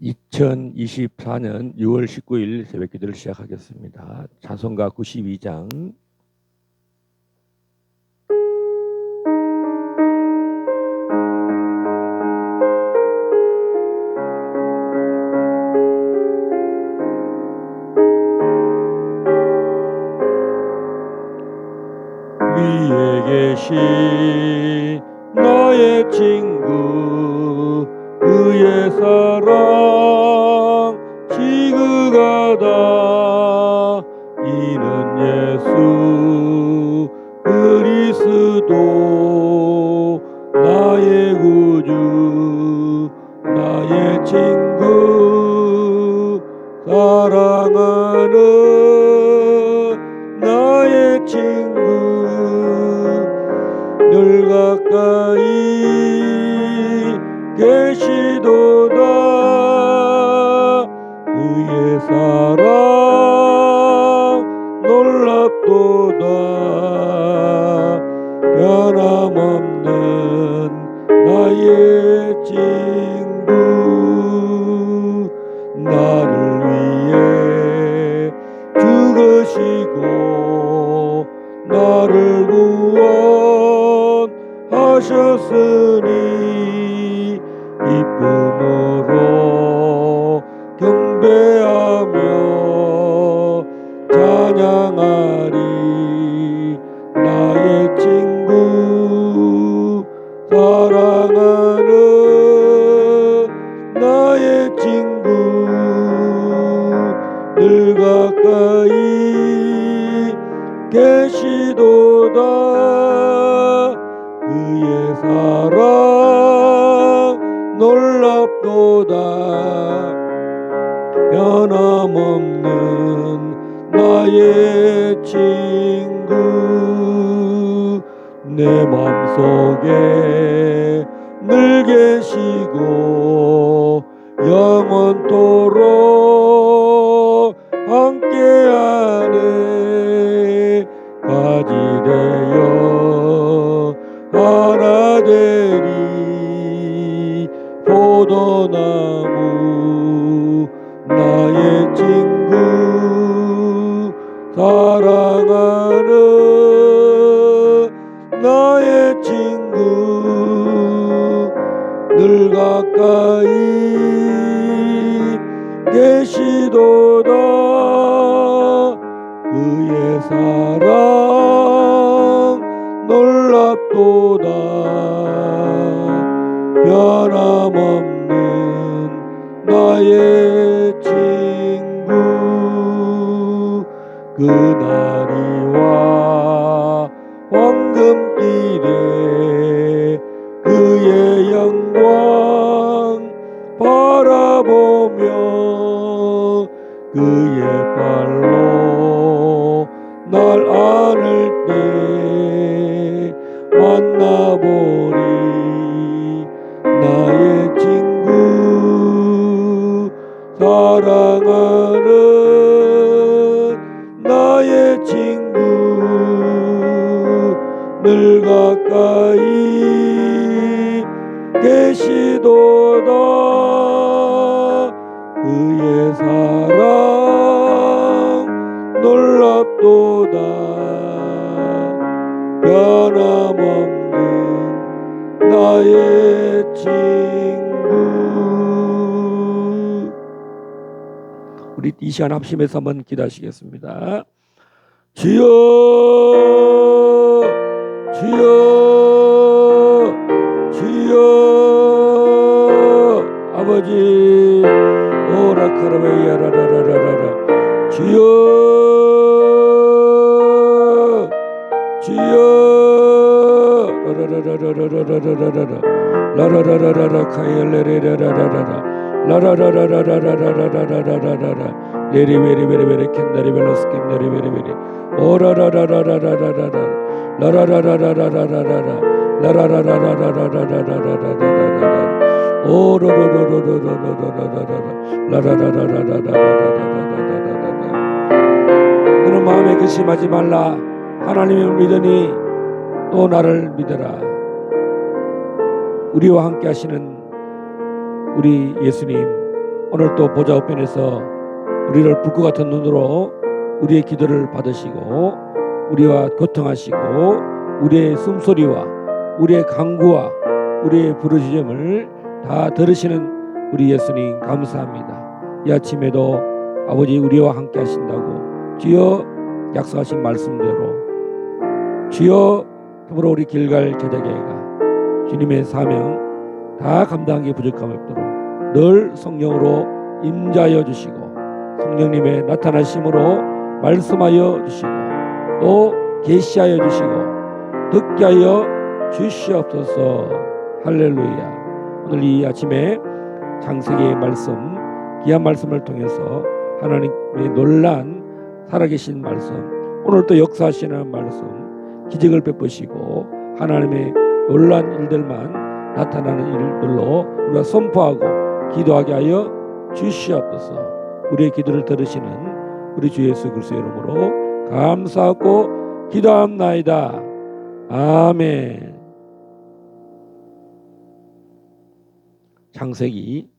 2024년 6월 19일 새벽 기도를 시작하겠습니다. 찬송가 92장 위에 계신 나의 친구 그의 사랑 지극하다. 이는 예수 그리스도 나의 구주 나의 친구 사랑하는 나의 친구 늘 가까이 계시도다. 그의 사랑 놀랍도다. 변함없는 나의 친구 나를 위해 죽으시고 나를 구원하셨으니 기쁨으로 경배하며 찬양하리. 나의 친구 사랑하는 나의 친구 늘 가까이 계시도다. 그의 사랑 놀랍도다. 변함없는 나의 친구 내 맘속에 늘 계시고 영원토록 함께하네. 가지 되어 하나 되리 포도나무 나의 친구 사랑하는 나의 친구 늘 가까이 계시도다. 그의 사랑 놀랍도다. 변함없는 나의 친구 그날이와 황금길에 그의 영광 바라보며 그의 발로 날 안을 때 만나보리. 나의 친구 사랑하는 나의 친구 늘 가까이 계시도다. 그의 사랑 놀랍도다. 변함없는 나의 친구. 우리 이 시간 합심해서 한번 기도하시겠습니다. 주여 주여 주여 아버지 오라카라베야라라라라라 주여 주여 라라라라라라라라라 라라라라라라 카이엘레레라라라라 라라라라라라라라라라라라 레리베리베리베리 캔다리벨로스 캔다리베리베리 오라라라라라라라라라 라라라라라라라라라 라라라라라라라라라라라라 오로로로로로로로로로로라 라라라라라라라라라라라라라 너는 마음에 근심하지 말라. 하나님을 믿으니 또 나를 믿어라. 우리와 함께 하시는 우리 예수님 오늘 또 보좌 우편에서 우리를 불과 같은 눈으로 우리의 기도를 받으시고 우리와 교통하시고 우리의 숨소리와 우리의 간구와 우리의 부르짖음을 다 들으시는 우리 예수님 감사합니다. 이 아침에도 아버지 우리와 함께 하신다고 주여 약속하신 말씀대로 주여 그러므로 우리 길갈 제자계가 주님의 사명 다 감당하기 부족함이 없도록 늘 성령으로 임자여 주시고 성령님의 나타나심으로 말씀하여 주시고 또 계시하여 주시고 듣게 하여 주시옵소서. 할렐루야. 오늘 이 아침에 창세기의 말씀 귀한 말씀을 통해서 하나님의 놀란 살아계신 말씀 오늘 또 역사하시는 말씀 기적을 베푸시고 하나님의 놀란 일들만 나타나는 일들로 우리가 선포하고 기도하게 하여 주시옵소서. 우리의 기도를 들으시는 우리 주 예수 그리스도의 이름으로 감사하고 기도합나이다. 아멘. 창세기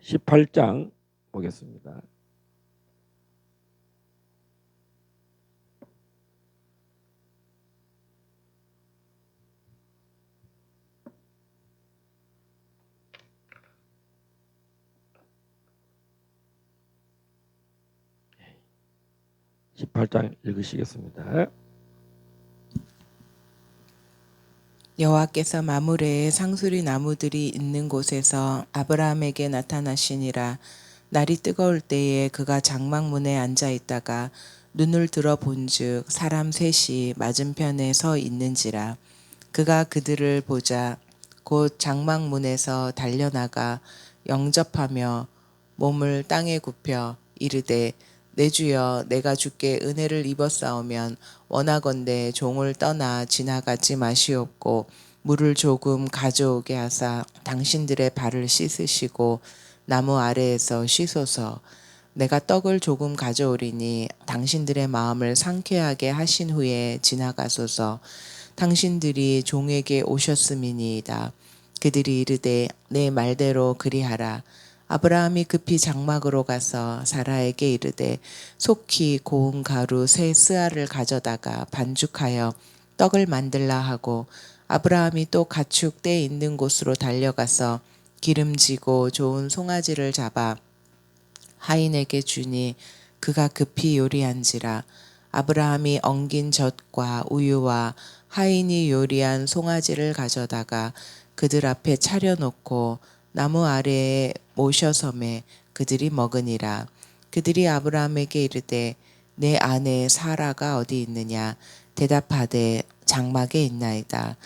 18장 보겠습니다. 읽으시겠습니다. 여호와께서 마므레에 상수리 나무들이 있는 곳에서 아브라함에게 나타나시니라. 날이 뜨거울 때에 그가 장막문에 앉아 있다가 눈을 들어 본즉 사람 셋이 맞은편에 서 있는지라. 그가 그들을 보자 곧 장막문에서 달려나가 영접하며 몸을 땅에 굽혀 이르되 내 주여 내가 주께 은혜를 입었사오면 원하건대 종을 떠나 지나가지 마시옵고 물을 조금 가져오게 하사 당신들의 발을 씻으시고 나무 아래에서 쉬소서. 내가 떡을 조금 가져오리니 당신들의 마음을 상쾌하게 하신 후에 지나가소서. 당신들이 종에게 오셨음이니이다. 그들이 이르되 내 말대로 그리하라. 아브라함이 급히 장막으로 가서 사라에게 이르되 속히 고운 가루 세 스아를 가져다가 반죽하여 떡을 만들라 하고 아브라함이 또 가축 떼 있는 곳으로 달려가서 기름지고 좋은 송아지를 잡아 하인에게 주니 그가 급히 요리한지라. 아브라함이 엉긴 젖과 우유와 하인이 요리한 송아지를 가져다가 그들 앞에 차려놓고 나무 아래에 모셔섬에 그들이 먹으니라. 그들이 아브라함에게 이르되 내 아내 사라가 어디 있느냐. 대답하되 장막에 있나이다.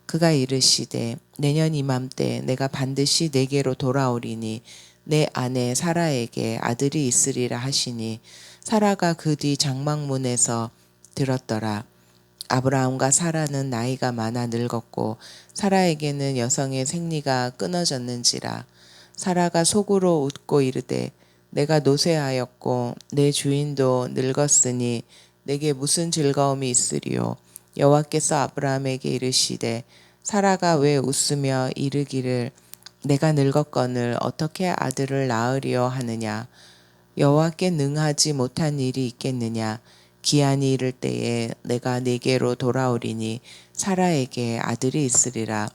그가 이르시되 내년 이맘때 내가 반드시 내게로 돌아오리니 내 아내 사라에게 아들이 있으리라 하시니 사라가 그 뒤 장막문에서 들었더라. 아브라함과 사라는 나이가 많아 늙었고 사라에게는 여성의 생리가 끊어졌는지라. 사라가 속으로 웃고 이르되 내가 노쇠하였고 내 주인도 늙었으니 내게 무슨 즐거움이 있으리요. 여호와께서 아브라함에게 이르시되 사라가 왜 웃으며 이르기를 내가 늙었거늘 어떻게 아들을 낳으리요 하느냐. 여호와께 능하지 못한 일이 있겠느냐. 기한이 이를 때에 내가 네게로 돌아오리니 사라에게 아들이 있으리라.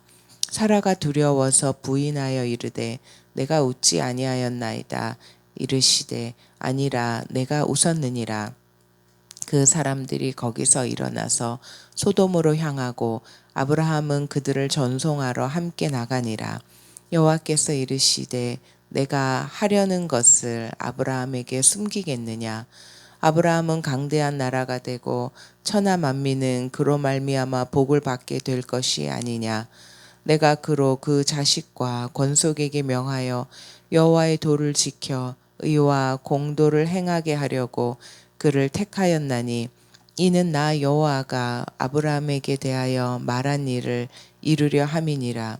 사라가 두려워서 부인하여 이르되 내가 웃지 아니하였나이다. 이르시되 아니라 내가 웃었느니라. 그 사람들이 거기서 일어나서 소돔으로 향하고 아브라함은 그들을 전송하러 함께 나가니라. 여호와께서 이르시되 내가 하려는 것을 아브라함에게 숨기겠느냐. 아브라함은 강대한 나라가 되고 천하 만민은 그로 말미암아 복을 받게 될 것이 아니냐. 내가 그로 그 자식과 권속에게 명하여 여호와의 도를 지켜 의와 공도를 행하게 하려고 그를 택하였나니 이는 나 여호와가 아브라함에게 대하여 말한 일을 이루려 함이니라.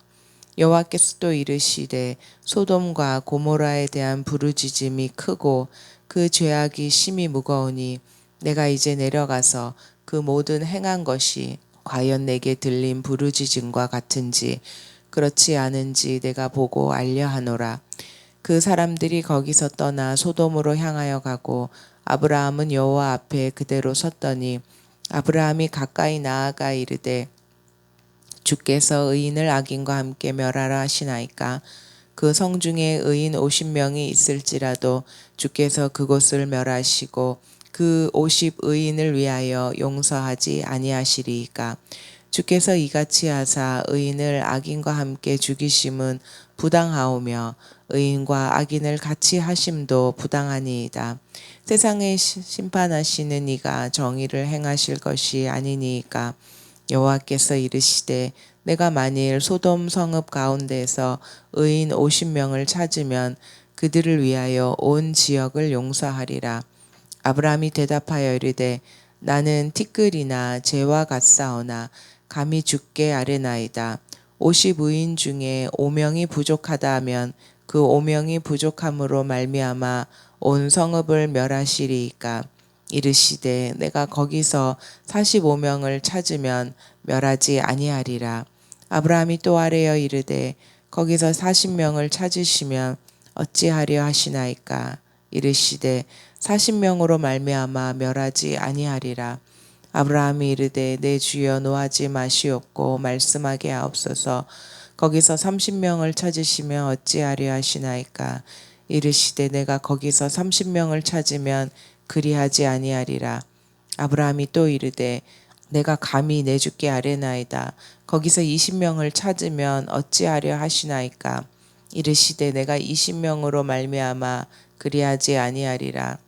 여호와께서 또 이르시되 소돔과 고모라에 대한 부르짖음이 크고 그 죄악이 심히 무거우니 내가 이제 내려가서 그 모든 행한 것이 과연 내게 들린 부르짖음과 같은지 그렇지 않은지 내가 보고 알려 하노라. 그 사람들이 거기서 떠나 소돔으로 향하여 가고 아브라함은 여호와 앞에 그대로 섰더니 아브라함이 가까이 나아가 이르되 주께서 의인을 악인과 함께 멸하라 하시나이까. 그 성중에 의인 50명이 있을지라도 주께서 그곳을 멸하시고 그 50 의인을 위하여 용서하지 아니하시리이까. 주께서 이같이 하사 의인을 악인과 함께 죽이심은 부당하오며 의인과 악인을 같이 하심도 부당하니이다. 세상에 심판하시는 이가 정의를 행하실 것이 아니니이까. 여호와께서 이르시되 내가 만일 소돔 성읍 가운데서 의인 50명을 찾으면 그들을 위하여 온 지역을 용서하리라. 아브라함이 대답하여 이르되 나는 티끌이나 재와 같사오나 감히 주께 아뢰나이다. 50의인 중에 5명이 부족하다 하면 그 5명이 부족함으로 말미암아 온 성읍을 멸하시리이까. 이르시되 내가 거기서 45명을 찾으면 멸하지 아니하리라. 아브라함이 또 아뢰어 이르되 거기서 40명을 찾으시면 어찌하려 하시나이까. 이르시되 40명으로 말미암아 멸하지 아니하리라. 아브라함이 이르되 내 주여 노하지 마시옵고 말씀하게 하옵소서. 거기서 30명을 찾으시면 어찌하려 하시나이까. 이르시되 내가 거기서 30명을 찾으면 그리하지 아니하리라. 아브라함이 또 이르되 내가 감히 내 주께 아뢰나이다. 거기서 20명을 찾으면 어찌하려 하시나이까. 이르시되 내가 20명으로 말미암아 그리하지 아니하리라.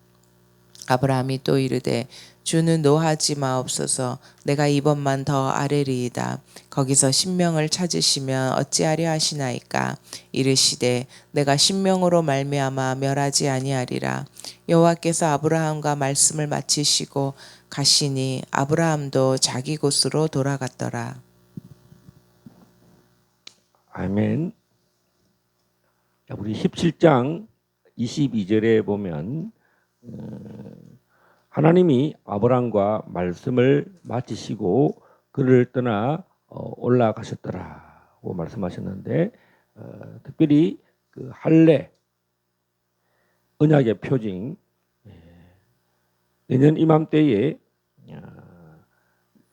아브라함이 또 이르되 주는 노하지 마옵소서. 내가 이번만 더 아뢰리이다. 거기서 10명을 찾으시면 어찌하려 하시나이까. 이르시되 내가 10명으로 말미암아 멸하지 아니하리라. 여호와께서 아브라함과 말씀을 마치시고 가시니 아브라함도 자기 곳으로 돌아갔더라. 아멘. 자, 우리 17장 22절에 보면 하나님이 아브라함과 말씀을 마치시고 그를 떠나 올라가셨더라고 말씀하셨는데 특별히 그 할례 언약의 표징 내년 이맘때에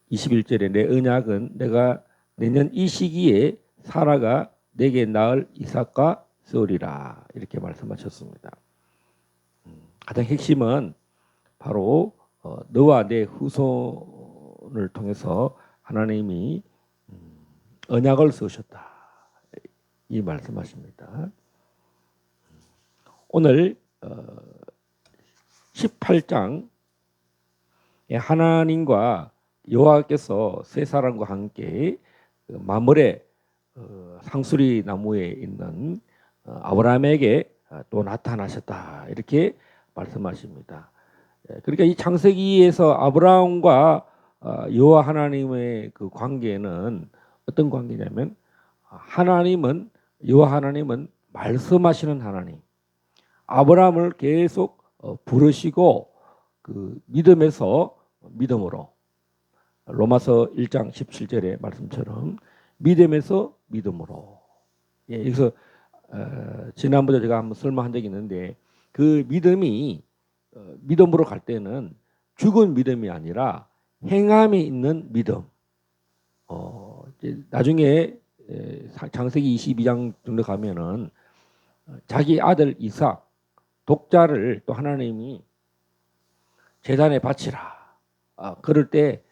21절에 내 언약은 내가 내년 이 시기에 사라가 내게 낳을 이삭과 세우리라 이렇게 말씀하셨습니다. 가장 핵심은 바로 너와 내 후손을 통해서 하나님이 언약을 세우셨다 이 말씀하십니다. 오늘 18장 하나님과 여호와께서 세 사람과 함께 마므레 상수리 나무에 있는 아브라함에게 또 나타나셨다 이렇게 말씀하십니다. 그러니까 이 창세기에서 아브라함과 여호와 하나님의 그 관계는 어떤 관계냐면 하나님은 여호와 하나님은 말씀하시는 하나님, 아브라함을 계속 부르시고 그 믿음에서 믿음으로 로마서 1장 17절의 말씀처럼 믿음에서 믿음으로. 여기서 지난번에 제가 한번 설명한 적이 있는데 그 믿음이 믿음으로 갈 때는 죽은 믿음이 아니라 행함이 있는 믿음. 이제 나중에 창세기 22장 정도 가면은 자기 아들 이삭 독자를 또 하나님이 제단에 바치라. 그럴 때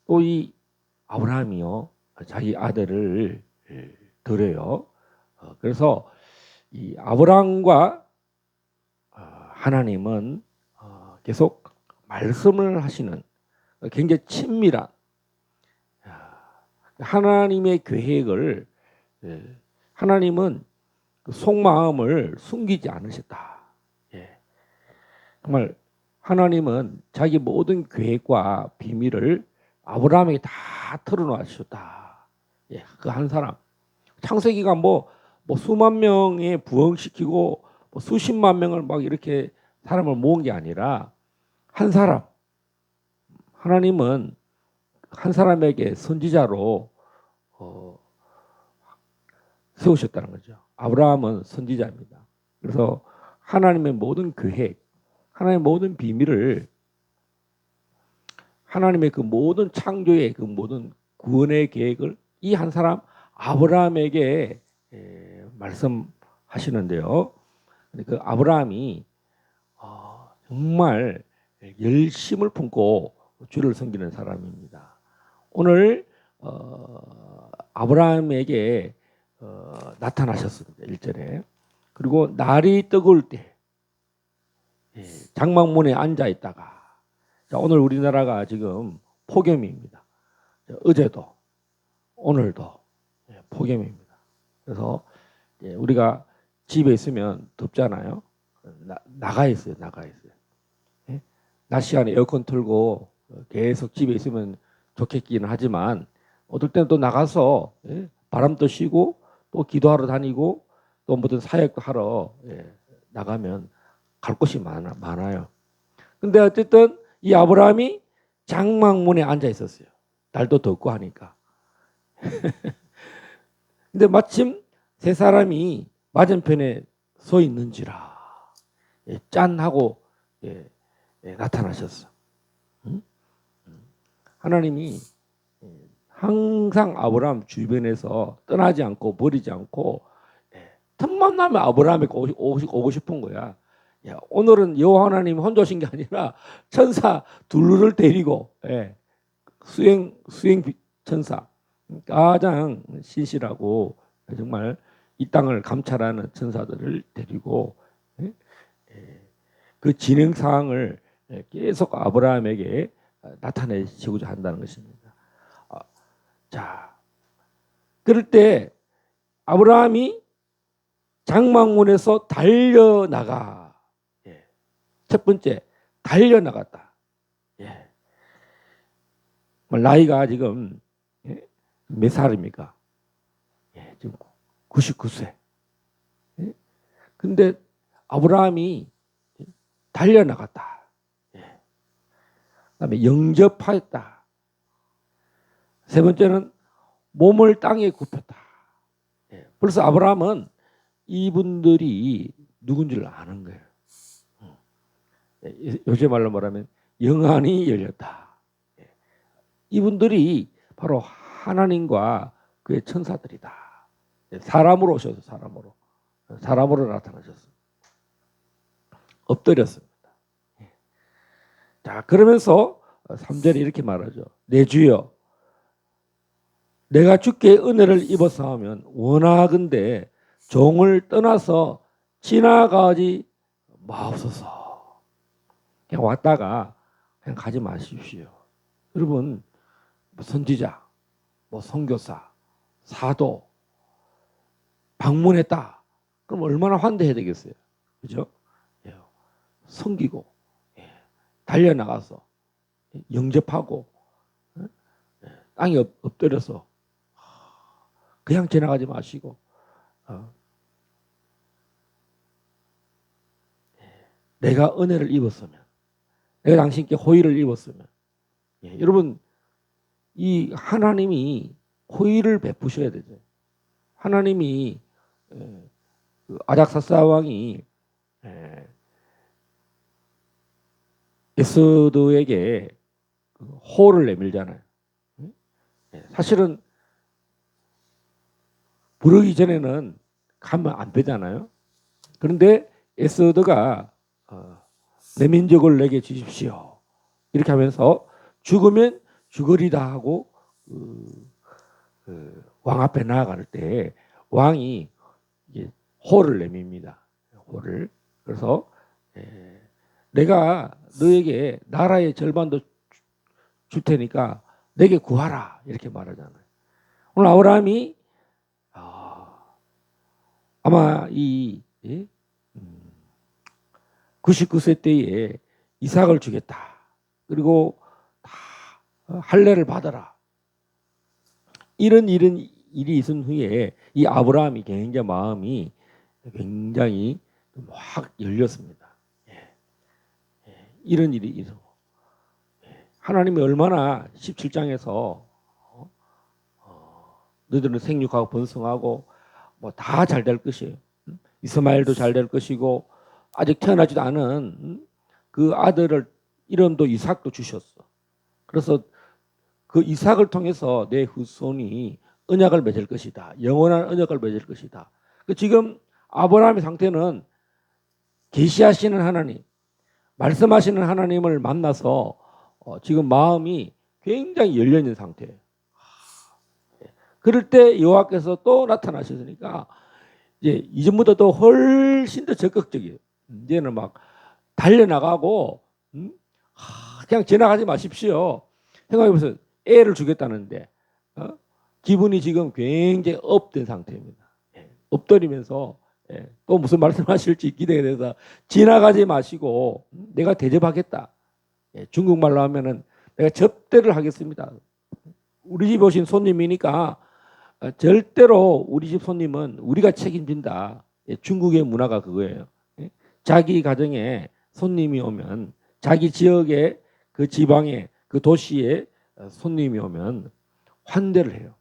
또 이 아브라함이요 자기 아들을 드려요. 그래서 이 아브라함과 하나님은 계속 말씀을 하시는 굉장히 친밀한 하나님의 계획을 하나님은 그 속마음을 숨기지 않으셨다. 정말 하나님은 자기 모든 계획과 비밀을 아브라함에게 다 털어놓으셨다. 그 한 사람. 창세기가 뭐 수만 명에 부흥시키고 뭐 수십만 명을 막 이렇게 사람을 모은 게 아니라 한 사람. 하나님은 한 사람에게 선지자로 세우셨다는 거죠. 아브라함은 선지자입니다. 그래서 하나님의 모든 계획, 하나님의 모든 비밀을, 하나님의 그 모든 창조의 그 모든 구원의 계획을 이 한 사람 아브라함에게 말씀하시는데요. 그 아브라함이 정말 열심을 품고 주를 섬기는 사람입니다. 오늘 아브라함에게 나타나셨습니다. 1절에. 그리고 날이 뜨거울 때 장막문에 앉아 있다가, 자, 오늘 우리나라가 지금 폭염입니다. 어제도 오늘도 폭염입니다. 그래서 우리가 집에 있으면 덥잖아요. 나가 있어요. 나가 있어요. 낮 시간에 에어컨 틀고 계속 집에 있으면 좋겠기는 하지만 어떨 때는 또 나가서 바람도 쉬고 또 기도하러 다니고 또 무슨 사역도 하러 나가면 갈 곳이 많아요. 근데 어쨌든 이 아브라함이 장막문에 앉아 있었어요. 날도 덥고 하니까. 근데 마침 세 사람이 맞은편에 서 있는지라 짠 하고 나타나셨어. 하나님이 항상 아브라함 주변에서 떠나지 않고 버리지 않고 틈만 나면 아브라함에게 오고 싶은 거야. 야, 오늘은 여호와 하나님 혼자 오신 게 아니라 천사 둘을 데리고 수행 천사, 가장 신실하고 정말 이 땅을 감찰하는 천사들을 데리고 그 진행 사항을 계속 아브라함에게 나타내시고자 한다는 것입니다. 자, 그럴 때 아브라함이 장막문에서 달려나가. 첫 번째, 달려나갔다. 나이가 지금 몇 살입니까? 지금 99세. 근데 아브라함이 달려나갔다. 그다음에 영접하였다. 세 번째는 몸을 땅에 굽혔다. 벌써 아브라함은 이분들이 누군지를 아는 거예요. 요새 말로 말하면 영안이 열렸다. 이분들이 바로 하나님과 그의 천사들이다. 사람으로 오셔서 사람으로 나타나셨습니다. 엎드렸습니다. 자, 그러면서 3절에 이렇게 말하죠. 내 주여, 내가 주께 은혜를 입어서 하면 원하건대 종을 떠나서 지나가지 마옵소서. 그냥 왔다가 그냥 가지 마십시오. 여러분, 선지자, 선교사, 사도 방문했다. 그럼 얼마나 환대해야 되겠어요, 그죠? 섬기고 달려나가서 영접하고 땅에 엎드려서 그냥 지나가지 마시고 내가 은혜를 입었으면, 내가 당신께 호의를 입었으면, 여러분 이 하나님이 호의를 베푸셔야 되죠. 하나님이 아작사스 왕이 에스더에게 호를 내밀잖아요. 사실은 부르기 전에는 가면 안 되잖아요. 그런데 에스더가 내 민족을 내게 주십시오 이렇게 하면서 죽으면 죽으리다 하고 왕 앞에 나아갈 때 왕이 호를 내밉니다. 호를. 그래서 내가 너에게 나라의 절반도 줄 테니까 내게 구하라 이렇게 말하잖아요. 오늘 아브라함이 아마 이 99세 때에 이삭을 주겠다. 그리고 다 할례를 받아라. 이런 일이 있은 후에 이 아브라함이 굉장히 마음이 굉장히 확 열렸습니다. 이런 일이 있어. 하나님이 얼마나 17장에서 너희들은 생육하고 번성하고 뭐 다 잘 될 것이에요. 이스마엘도 잘 될 것이고 아직 태어나지도 않은 그 아들을 이름도 이삭도 주셨어. 그래서 그 이삭을 통해서 내 후손이 언약을 맺을 것이다. 영원한 언약을 맺을 것이다. 지금 아브라함의 상태는 계시하시는 하나님, 말씀하시는 하나님을 만나서 지금 마음이 굉장히 열려 있는 상태예요. 그럴 때 여호와께서 또 나타나셨으니까 이제 이전보다 더 훨씬 더 적극적이에요. 이제는 막 달려나가고 그냥 지나가지 마십시오. 생각해보세요. 애를 주겠다는데 기분이 지금 굉장히 업된 상태입니다. 엎드리면서 또 무슨 말씀하실지 기대가 돼서 지나가지 마시고 내가 대접하겠다. 중국말로 하면은 내가 접대를 하겠습니다. 우리 집 오신 손님이니까 절대로 우리 집 손님은 우리가 책임진다. 중국의 문화가 그거예요. 자기 가정에 손님이 오면 자기 지역에 그 지방에 그 도시에 손님이 오면 환대를 해요.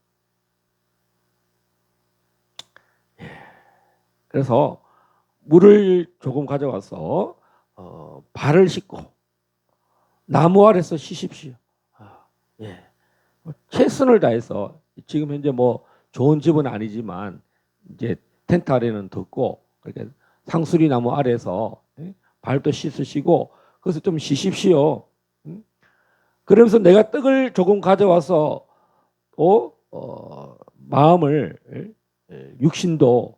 그래서 물을 조금 가져와서 발을 씻고 나무 아래서 쉬십시오. 최선을 다해서 지금 현재 뭐 좋은 집은 아니지만 이제 텐트 아래는 덥고 그러니까 상수리 나무 아래서 발도 씻으시고 그래서 좀 쉬십시오. 그러면서 내가 떡을 조금 가져와서 마음을 육신도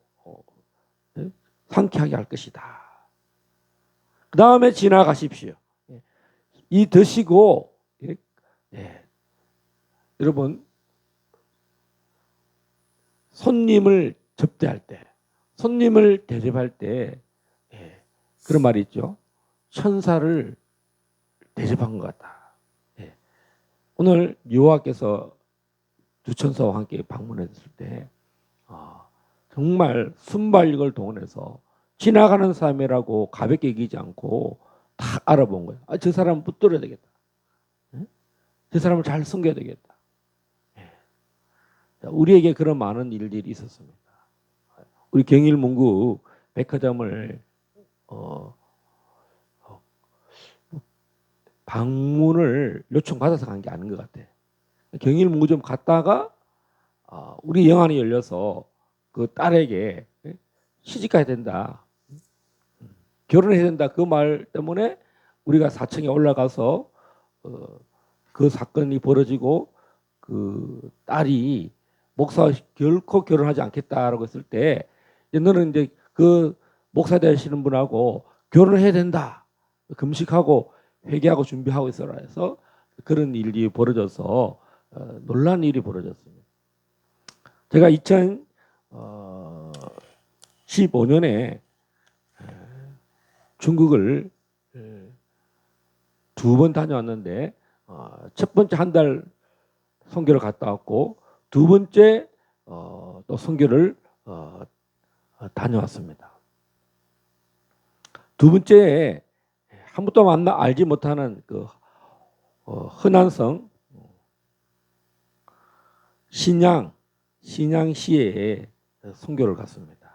상쾌하게 할 것이다. 그 다음에 지나가십시오. 이 드시고 여러분 손님을 접대할 때 손님을 대접할 때 그런 말이 있죠. 천사를 대접한 것 같다. 오늘 여호와께서 주천사와 함께 방문했을 때 정말 순발력을 동원해서 지나가는 사람이라고 가볍게 여기지 않고 다 알아본 거예요. 저 사람은 붙들어야 되겠다. 저 사람을 잘 섬겨야 되겠다. 우리에게 그런 많은 일들이 있었습니다. 우리 경일문구 백화점을 방문을 요청받아서 간 게 아닌 것 같아. 경일문구점 갔다가 우리 영안이 열려서 그 딸에게 시집가야 된다. 결혼해야 된다. 그 말 때문에 우리가 4층에 올라가서 그 사건이 벌어지고 그 딸이 목사 결코 결혼하지 않겠다라고 했을 때 너는 이제 그 목사 되시는 분하고 결혼해야 된다. 금식하고 회개하고 준비하고 있어라 해서 그런 일이 벌어져서 놀란 일이 벌어졌습니다. 제가 2015년에 중국을 2번 다녀왔는데 첫 번째 한 달 선교를 갔다 왔고 두 번째 또 선교를 다녀왔습니다. 두 번째에 한 번도 알지 못하는 그 허난성 신양시에 선교를 갔습니다.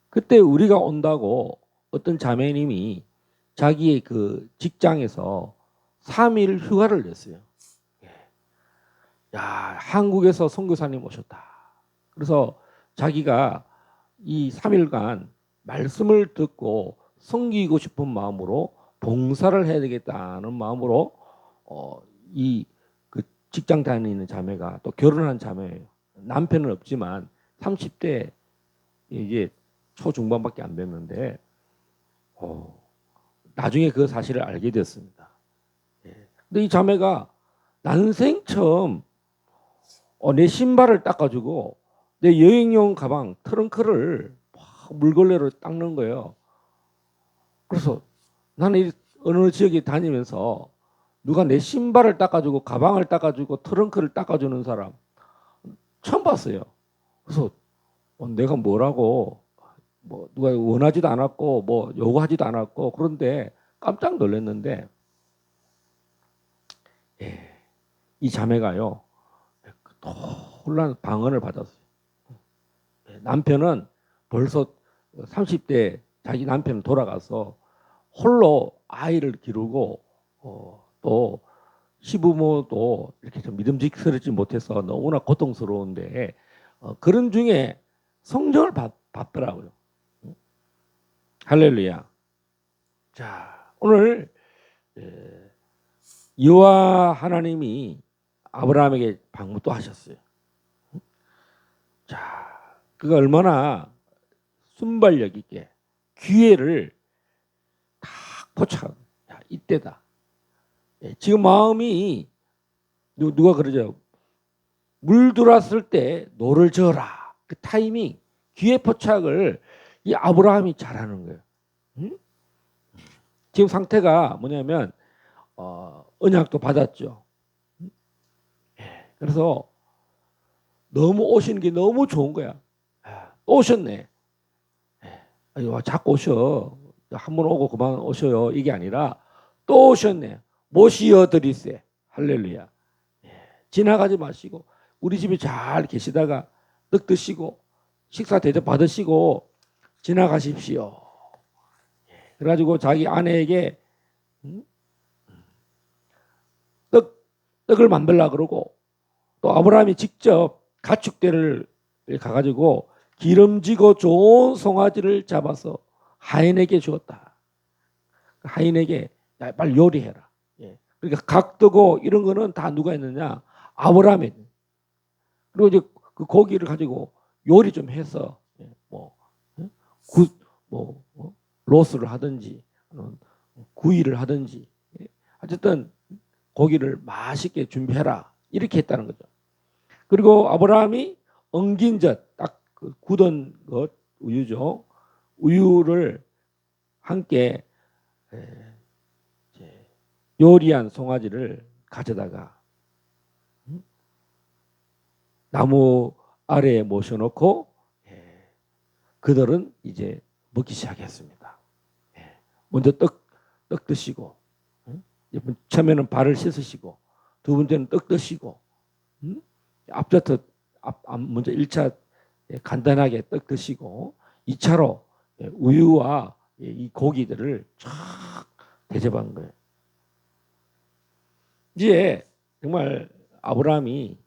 그때 우리가 온다고 어떤 자매님이 자기의 그 직장에서 3일 휴가를 냈어요. 야, 한국에서 선교사님 오셨다. 그래서 자기가 이 3일간 말씀을 듣고 섬기고 싶은 마음으로 봉사를 해야 되겠다는 마음으로 이 그 직장 다니는 자매가 또 결혼한 자매예요. 남편은 없지만 30대 이제 초중반밖에 안 됐는데 나중에 그 사실을 알게 됐습니다. 근데 이 자매가 난생 처음 내 신발을 닦아주고 내 여행용 가방 트렁크를 물걸레로 닦는 거예요. 그래서 나는 어느 지역에 다니면서 누가 내 신발을 닦아주고 가방을 닦아주고 트렁크를 닦아주는 사람 처음 봤어요. 그래서 내가 뭐라고 뭐 누가 원하지도 않았고 뭐 요구하지도 않았고 그런데 깜짝 놀랐는데 예, 이 자매가요 놀란 방언을 받았어요. 예, 남편은 벌써 30대 자기 남편 돌아가서 홀로 아이를 기르고 또 시부모도 이렇게 좀 믿음직스럽지 못해서 너무나 고통스러운데 그런 중에 성령을 받더라고요. 할렐루야. 자, 오늘 여호와 하나님이 아브라함에게 방문도 하셨어요. 자, 그가 얼마나 순발력 있게 기회를 다 포착. 야, 이때다. 지금 마음이 누가 그러죠? 물 들어왔을 때 노를 저어라. 그 타이밍, 기회 포착을 이 아브라함이 잘하는 거예요. 응? 지금 상태가 뭐냐면 언약도 받았죠. 그래서 너무 오시는 게 너무 좋은 거야. 또 오셨네. 아유, 자꾸 오셔. 한 번 오고 그만 오셔요. 이게 아니라 또 오셨네. 모시어 드리세. 할렐루야. 지나가지 마시고 우리 집에 잘 계시다가 떡 드시고 식사 대접 받으시고 지나가십시오. 그래가지고 자기 아내에게 떡을 만들라 그러고 또 아브라함이 직접 가축대를 가가지고 기름지고 좋은 송아지를 잡아서 하인에게 주었다. 하인에게 야, 빨리 요리해라. 그러니까 각도고 이런 거는 다 누가 했느냐? 아브라함이. 그리고 이제 그 고기를 가지고 요리 좀 해서 로스를 하든지 구이를 하든지 어쨌든 고기를 맛있게 준비해라 이렇게 했다는 거죠. 그리고 아브라함이 엉긴 젖, 딱 그 굳은 것 우유죠. 우유를 함께 요리한 송아지를 가져다가 나무 아래에 모셔놓고 그들은 이제 먹기 시작했습니다. 먼저 떡 드시고 처음에는 발을 씻으시고 두 번째는 떡 드시고 앞부터 먼저 1차 간단하게 떡 드시고 2차로 우유와 이 고기들을 쫙 대접한 거예요. 이제 정말 아브라함이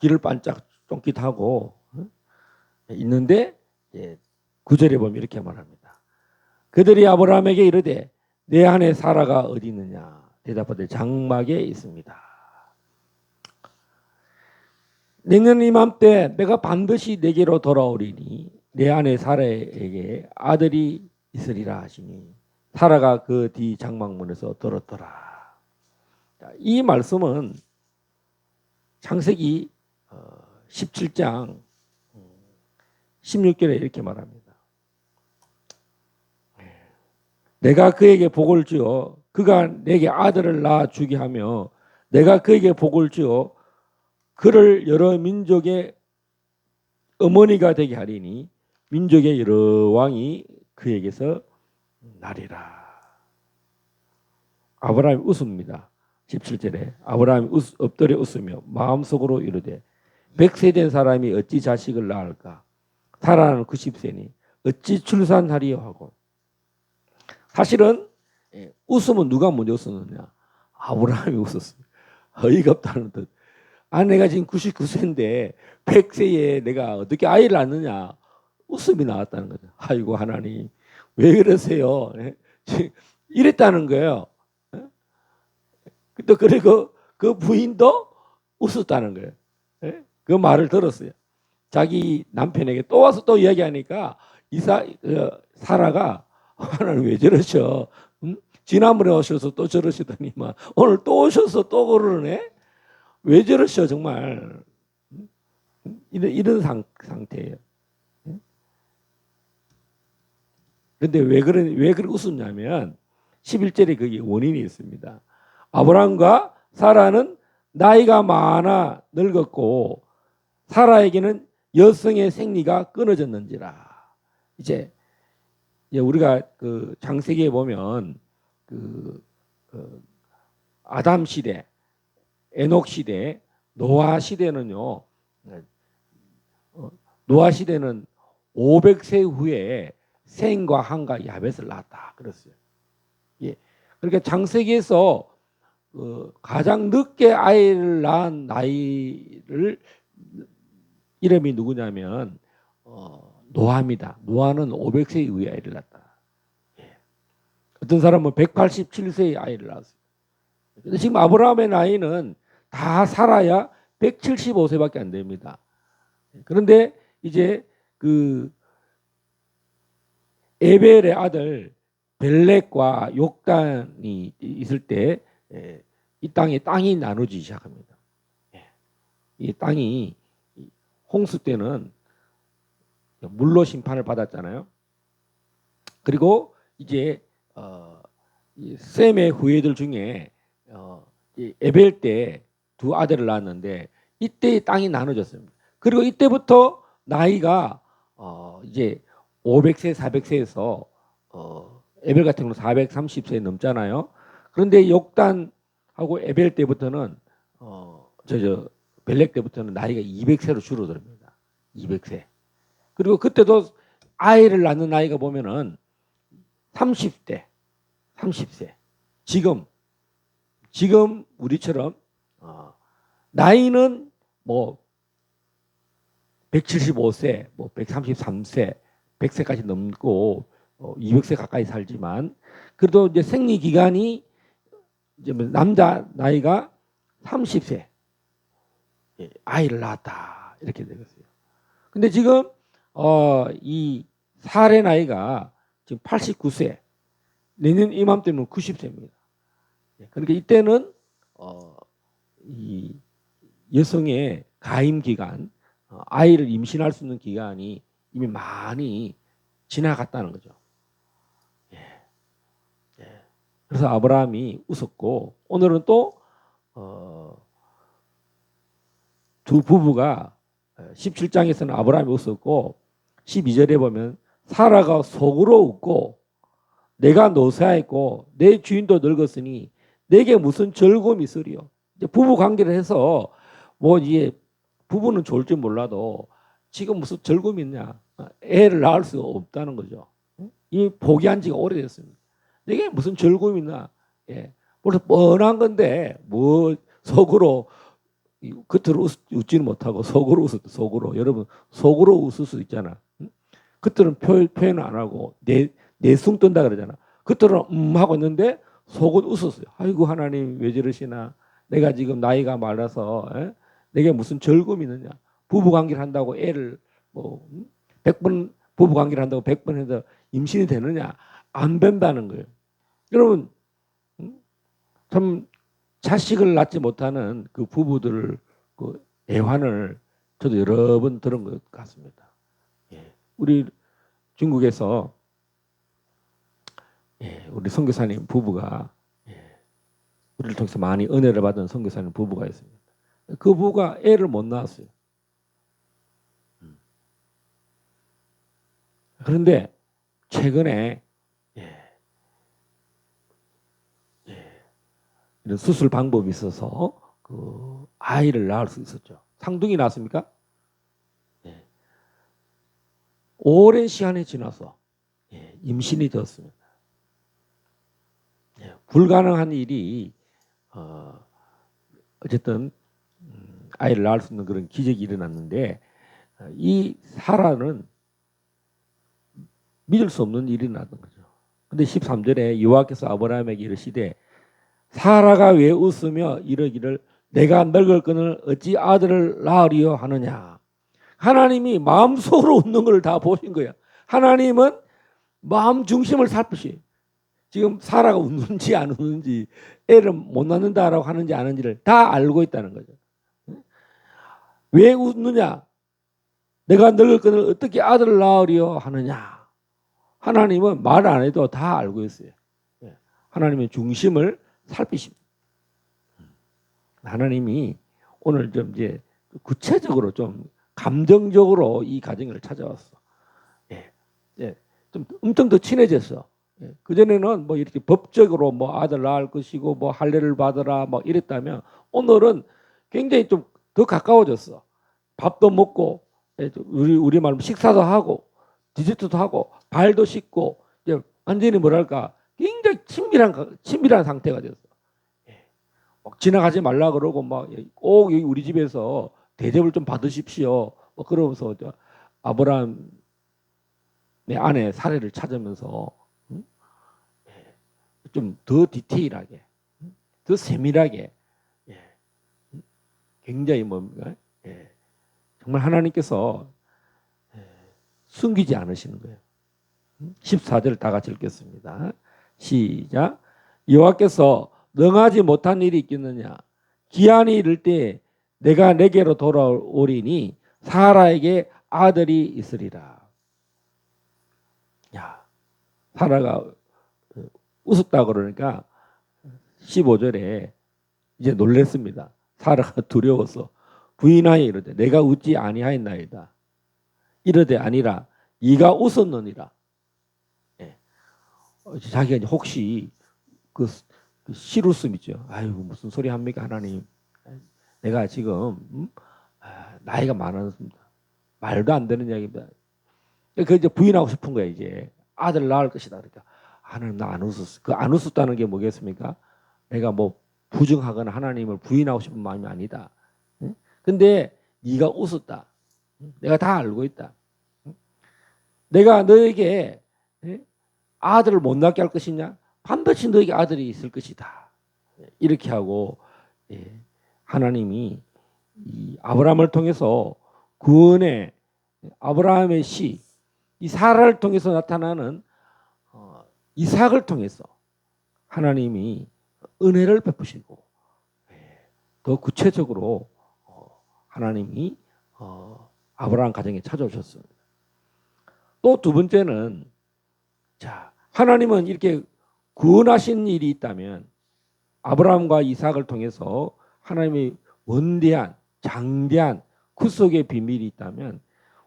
길을 반짝 쫑깃하고 있는데 9절에 보면 이렇게 말합니다. 그들이 아브라함에게 이르되 내 아내 사라가 어디 있느냐 대답하되 장막에 있습니다. 내년 이맘때 내가 반드시 내게로 돌아오리니 내 아내 사라에게 아들이 있으리라 하시니 사라가 그 뒤 장막문에서 들었더라. 이 말씀은 창세기 17장 16절에 이렇게 말합니다. 내가 그에게 복을 주어 그가 내게 아들을 낳아 주게 하며 내가 그에게 복을 주어 그를 여러 민족의 어머니가 되게 하리니 민족의 여러 왕이 그에게서 나리라. 아브라함이 웃습니다. 17절에 아브라함이 엎드려 웃으며 마음속으로 이르되 100세 된 사람이 어찌 자식을 낳을까? 사라는 90세니 어찌 출산하리요 하고. 사실은 웃으면 누가 먼저 웃었느냐? 아브라함이 웃었어요. 어이가 없다는 뜻. 아내가 지금 99세인데 100세에 내가 어떻게 아이를 낳느냐? 웃음이 나왔다는 거죠. 아이고 하나님 왜 그러세요? 이랬다는 거예요. 또 그리고 그 부인도 웃었다는 거예요. 그 말을 들었어요. 자기 남편에게 또 와서 또 이야기하니까 사라가 하나님 왜 저러셔? 지난번에 오셔서 또 저러시더니만 오늘 또 오셔서 또 그러네? 왜 저러셔 정말? 이런 상태예요. 그런데 왜 그렇게 웃었냐면 11절에 거기 원인이 있습니다. 아브라함과 사라는 나이가 많아 늙었고 사라에게는 여성의 생리가 끊어졌는지라. 이제 우리가 그 창세기에 보면 그 아담 시대, 에녹 시대, 노아 시대는요. 노아 시대는 500세 후에 셈과 함과 야벳을 낳았다 그랬어요. 예. 그러니까 창세기에서 가장 늦게 아이를 낳은 나이를 이름이 누구냐면 노아입니다. 노아는 500세 이후에 아이를 낳았다. 예. 어떤 사람은 187세의 아이를 낳았어요. 근데 지금 아브라함의 나이는 다 살아야 175세밖에 안 됩니다. 그런데 이제 그 에벨의 아들 벨렉과 욕단이 있을 때 이 땅이 나누어지기 시작합니다. 이 땅이 홍수 때는 물로 심판을 받았잖아요. 그리고 이제 셈의 후예들 중에 에벨 때 두 아들을 낳았는데 이때 땅이 나눠졌습니다. 그리고 이때부터 나이가 이제 500세, 400세에서 에벨 같은 경우는 430세 넘잖아요. 그런데 욕단하고 에벨 때부터는 벨렉 때부터는 나이가 200세로 줄어듭니다. 200세. 그리고 그때도 아이를 낳는 나이가 보면은 30대, 30세. 지금 우리처럼 나이는 뭐 175세, 뭐 133세, 100세까지 넘고 200세 가까이 살지만 그래도 이제 생리 기간이 이제 남자 나이가 30세 아이를 낳았다 이렇게 되겠어요. 근데 지금 이 살의 나이가 지금 89세, 내년 이맘때는 90세입니다. 그러니까 이때는 이 여성의 가임 기간, 아이를 임신할 수 있는 기간이 이미 많이 지나갔다는 거죠. 그래서 아브라함이 웃었고 오늘은 또 두 부부가 17장에서는 아브라함이 웃었고 12절에 보면 사라가 속으로 웃고 내가 노쇠하였고 내 주인도 늙었으니 내게 무슨 즐거움이 있으리요. 이제 부부 관계를 해서 뭐 이제 부부는 좋을 줄 몰라도 지금 무슨 즐거움이 있냐. 애를 낳을 수가 없다는 거죠. 이 포기한 지가 오래됐습니다. 내게 무슨 즐거움이 있나. 예. 벌써 뻔한 건데 뭐 속으로 겉으로 웃지는 못하고 속으로 웃었다. 속으로. 여러분 속으로 웃을 수 있잖아. 겉으로는 표현을 안 하고 내숭 뜬다 그러잖아. 겉으로 하고 있는데 속은 웃었어요. 아이고 하나님 왜 저러시나. 내가 지금 나이가 많아서 내게 무슨 즐거움이 있느냐. 부부관계를 한다고 애를 뭐 100번 부부관계를 한다고 100번 해서 임신이 되느냐. 안 된다는 거예요. 여러분 참 자식을 낳지 못하는 그 부부들 그 애환을 저도 여러 번 들은 것 같습니다. 우리 중국에서 우리 선교사님 부부가 우리를 통해서 많이 은혜를 받은 선교사님 부부가 있습니다. 그 부부가 애를 못 낳았어요. 그런데 최근에 이런 수술 방법이 있어서 그 아이를 낳을 수 있었죠. 상둥이 낳았습니까? 오랜 시간이 지나서 임신이 되었습니다. 불가능한 일이 어쨌든 아이를 낳을 수 있는 그런 기적이 일어났는데 이 사라는 믿을 수 없는 일이 일어났던 거죠. 근데 13절에 여호와께서 아브라함에게 이르시되 사라가 왜 웃으며 이러기를 내가 늙을거늘 어찌 아들을 낳으리요 하느냐. 하나님이 마음속으로 웃는 걸 다 보신 거야. 하나님은 마음 중심을 살피시. 지금 사라가 웃는지 안 웃는지 애를 못 낳는다라고 하는지 안 하는지를 다 알고 있다는 거죠. 왜 웃느냐. 내가 늙을거늘 어떻게 아들을 낳으리요 하느냐. 하나님은 말 안 해도 다 알고 있어요. 하나님의 중심을 살피십니다. 하나님이 오늘 좀 이제 구체적으로 좀 감정적으로 이 가정을 찾아왔어. 좀 엄청 더 친해졌어. 그 전에는 뭐 이렇게 법적으로 뭐 아들 낳을 것이고 뭐 할례를 받으라 뭐 이랬다면 오늘은 굉장히 좀 더 가까워졌어. 밥도 먹고 우리 말로 식사도 하고 디저트도 하고 발도 씻고 이제 완전히 뭐랄까 굉장히 친밀한 상태가 됐어. 막 지나가지 말라 그러고 막 꼭 여기 우리 집에서 대접을 좀 받으십시오. 뭐 그러면서 아브라함의 아내 사례를 찾으면서 좀 더 디테일하게, 더 세밀하게, 굉장히 뭡니까? 정말 하나님께서 숨기지 않으시는 거예요. 14절 다 같이 읽겠습니다. 시작. 여호와께서 능하지 못한 일이 있겠느냐? 기한이 이를 때 내가 내게로 돌아오리니 사라에게 아들이 있으리라. 야, 사라가 웃었다 그러니까 15절에 이제 놀랬습니다. 사라가 두려워서 부인하여 이르되 내가 웃지 아니하였나이다. 이르되 아니라 이가 웃었느니라. 자기가 이제 혹시 그 실웃음 있죠. 아유 무슨 소리 합니까 하나님. 내가 지금 나이가 많았습니다. 말도 안 되는 이야기입니다. 그 이제 부인하고 싶은 거야 이제 아들 낳을 것이다. 그러니까 하나님 나 안 웃었어. 그 안 웃었다는 게 뭐겠습니까? 내가 뭐 부정하거나 하나님을 부인하고 싶은 마음이 아니다. 근데 네가 웃었다. 내가 다 알고 있다. 내가 너에게 아들을 못 낳게 할 것이냐? 반드시 너에게 아들이 있을 것이다. 이렇게 하고 하나님이 이 아브라함을 통해서 구원의 아브라함의 시, 이 사라를 통해서 나타나는 이삭을 통해서 하나님이 은혜를 베푸시고 더 구체적으로 하나님이 아브라함 가정에 찾아오셨습니다. 또 두 번째는 자 하나님은 이렇게 구원하신 일이 있다면 아브라함과 이삭을 통해서 하나님의 원대한 장대한 구속의 비밀이 있다면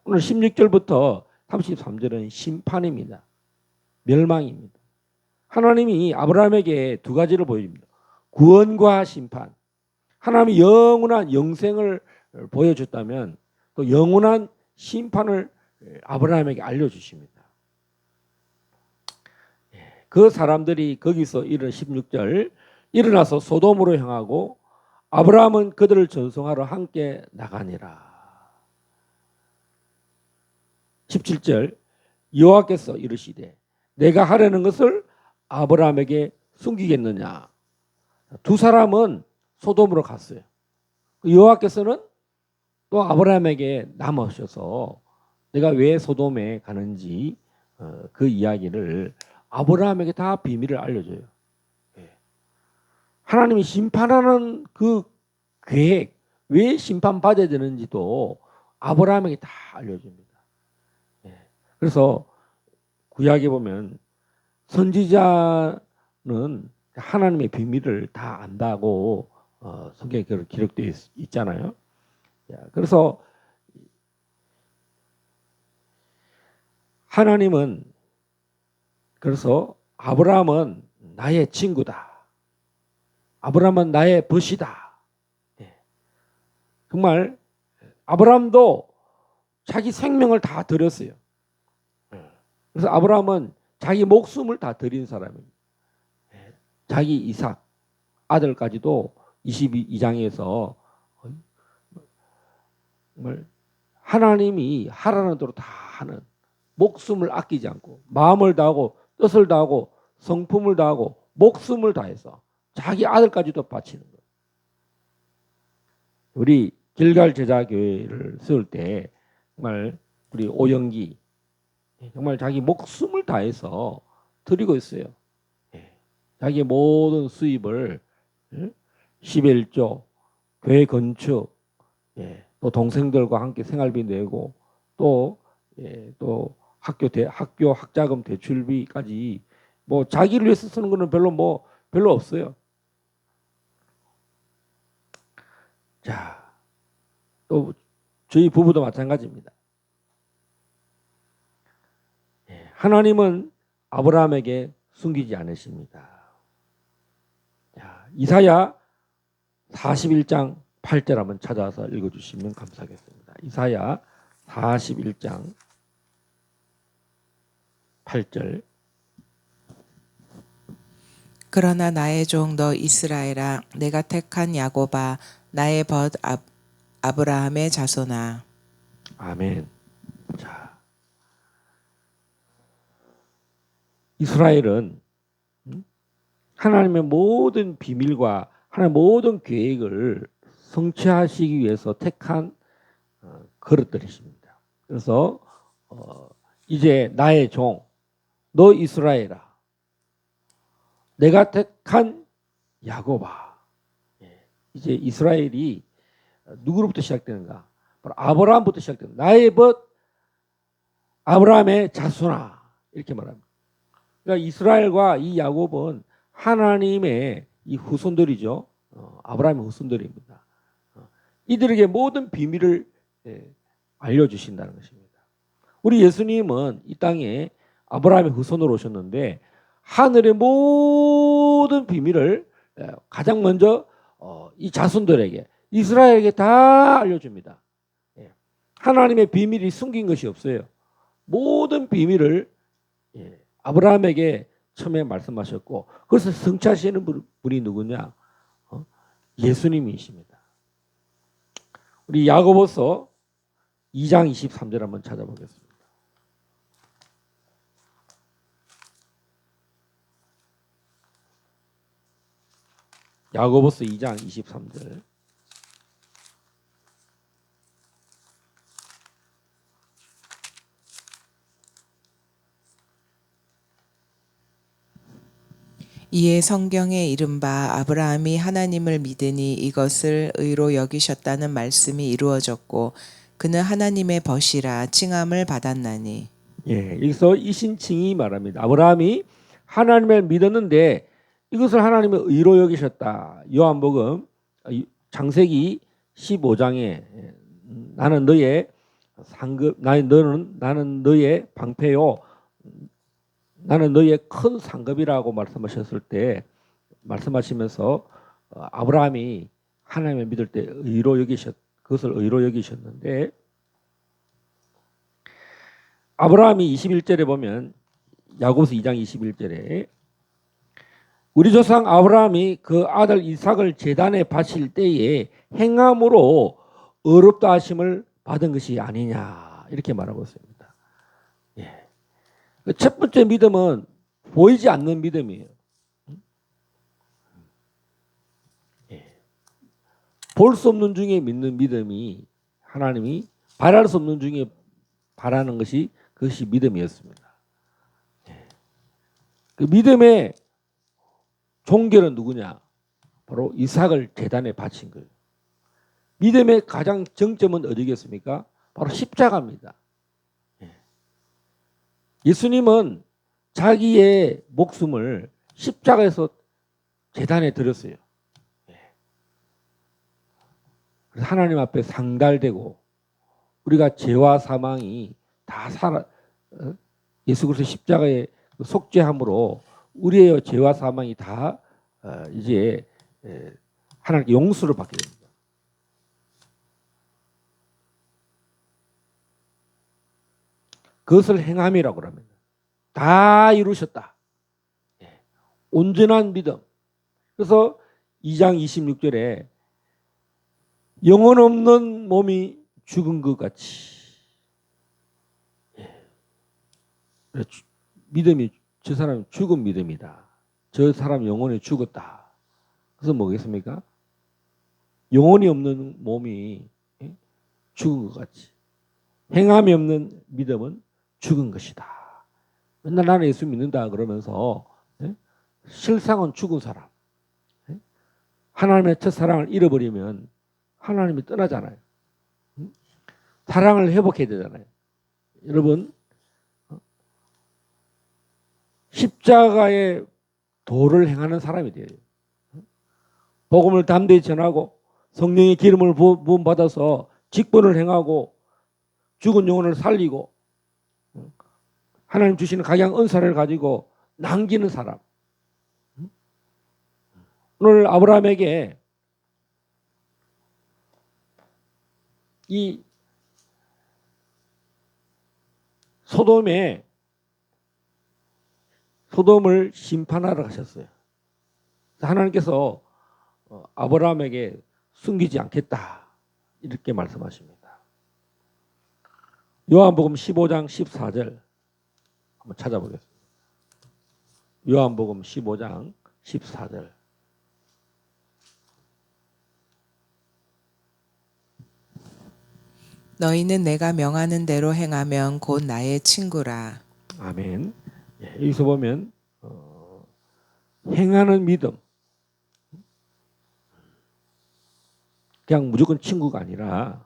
오늘 16절부터 33절은 심판입니다. 멸망입니다. 하나님이 아브라함에게 두 가지를 보여줍니다. 구원과 심판. 하나님이 영원한 영생을 보여줬다면 또 영원한 심판을 아브라함에게 알려주십니다. 그 사람들이 거기서 16절 일어나서 소돔으로 향하고 아브라함은 그들을 전송하러 함께 나가니라. 17절 여호와께서 이르시되 내가 하려는 것을 아브라함에게 숨기겠느냐. 두 사람은 소돔으로 갔어요. 여호와께서는 또 아브라함에게 남으셔서 내가 왜 소돔에 가는지 그 이야기를 아브라함에게 다 비밀을 알려줘요. 하나님이 심판하는 그 계획, 왜 심판받아야 되는지도 아브라함에게 다 알려줍니다. 그래서 구약에 보면 선지자는 하나님의 비밀을 다 안다고 성경에 기록되어 있잖아요. 그래서 하나님은 그래서 아브라함은 나의 친구다. 아브라함은 나의 벗이다. 정말 아브라함도 자기 생명을 다 드렸어요. 그래서 아브라함은 자기 목숨을 다 드린 사람입니다. 자기 이삭 아들까지도 22장에서 정말 하나님이 하라는 대로 다 하는 목숨을 아끼지 않고 마음을 다하고 뜻을 다하고 성품을 다하고 목숨을 다해서 자기 아들까지도 바치는 거예요. 우리 길갈 제자교회를 세울 때 정말 우리 오영기 정말 자기 목숨을 다해서 드리고 있어요. 자기의 모든 수입을 11조 교회 건축 또 동생들과 함께 생활비 내고 또 학교 학자금 대출비까지 뭐 자기를 위해서 쓰는 거는 별로 없어요. 자, 또 저희 부부도 마찬가지입니다. 하나님은 아브라함에게 숨기지 않으십니다. 자, 이사야 41장 8절 한번 찾아서 읽어주시면 감사하겠습니다. 이사야 41장 8절. 그러나 나의 종 너 이스라엘아, 내가 택한 야곱아, 나의 벗 아브라함의 자손아. 아멘. 자, 이스라엘은 하나님의 모든 비밀과 하나님의 모든 계획을 성취하시기 위해서 택한 그릇들이십니다. 그래서 이제 나의 종, 너 이스라엘아, 내가 택한 야곱아. 이제 이스라엘이 누구로부터 시작되는가? 바로 아브라함부터 시작됩니다. 나의 벗 아브라함의 자손아, 이렇게 말합니다. 그러니까 이스라엘과 이 야곱은 하나님의 이 후손들이죠. 아브라함의 후손들입니다. 이들에게 모든 비밀을 알려주신다는 것입니다. 우리 예수님은 이 땅에 아브라함의 후손으로 오셨는데 하늘의 모든 비밀을 가장 먼저 이 자손들에게, 이스라엘에게 다 알려줍니다. 하나님의 비밀이 숨긴 것이 없어요. 모든 비밀을 아브라함에게 처음에 말씀하셨고, 그래서 성취하시는 분이 누구냐? 예수님이십니다. 우리 야고보서 2장 23절 한번 찾아보겠습니다. 야고보서 2장 23절. 이에 성경에 이른바 아브라함이 하나님을 믿으니 이것을 의로 여기셨다는 말씀이 이루어졌고 그는 하나님의 벗이라 칭함을 받았나니. 예, 여기서 이 신칭이 말합니다. 아브라함이 하나님을 믿었는데 이것을 하나님의 의로 여기셨다. 요한복음 창세기 15장에 나는 너의 상급, 나는 너의 방패요, 나는 너의 큰 상급이라고 말씀하셨을 때, 말씀하시면서 아브라함이 하나님을 믿을 때 그것을 의로 여기셨는데, 아브라함이 21절에 보면, 야고보서 2장 21절에 우리 조상 아브라함이 그 아들 이삭을 제단에 바칠 때에 행함으로 의롭다 하심을 받은 것이 아니냐, 이렇게 말하고 있습니다. 예. 첫 번째 믿음은 보이지 않는 믿음이에요. 예. 볼 수 없는 중에 믿는 믿음이, 하나님이 바랄 수 없는 중에 바라는 것이, 그것이 믿음이었습니다. 예. 그 믿음의 종결은 누구냐? 바로 이삭을 제단에 바친 거예요. 믿음의 가장 정점은 어디겠습니까? 바로 십자가입니다. 예수님은 자기의 목숨을 십자가에서 제단에 드렸어요. 그래서 하나님 앞에 상달되고 우리가 죄와 사망이 다 예수 그리스도 십자가에 속죄함으로 우리의 죄와 사망이 다 이제 하나님께 용서를 받게 됩니다. 그것을 행함이라고 합니다. 다 이루셨다. 온전한 믿음. 그래서 2장 26절에 영혼 없는 몸이 죽은 것 같이, 믿음이, 저 사람이 죽은 믿음이다. 저 사람 영혼이 죽었다. 그래서 뭐겠습니까? 영혼이 없는 몸이 죽은 것 같이, 행함이 없는 믿음은 죽은 것이다. 맨날 나는 예수 믿는다 그러면서 실상은 죽은 사람. 하나님의 첫사랑을 잃어버리면 하나님이 떠나잖아요. 사랑을 회복해야 되잖아요. 여러분, 십자가의 도를 행하는 사람이 돼요. 복음을 담대히 전하고 성령의 기름을 부음받아서 직분을 행하고 죽은 영혼을 살리고 하나님 주시는 각양 은사를 가지고 남기는 사람. 오늘 아브라함에게 이 소돔을 심판하러 가셨어요. 하나님께서 아브라함에게 숨기지 않겠다 이렇게 말씀하십니다. 요한복음 15장 14절 한번 찾아보겠습니다. 요한복음 15장 14절. 너희는 내가 명하는 대로 행하면 곧 나의 친구라. 아멘. 예, 여기서 보면 행하는 믿음, 그냥 무조건 친구가 아니라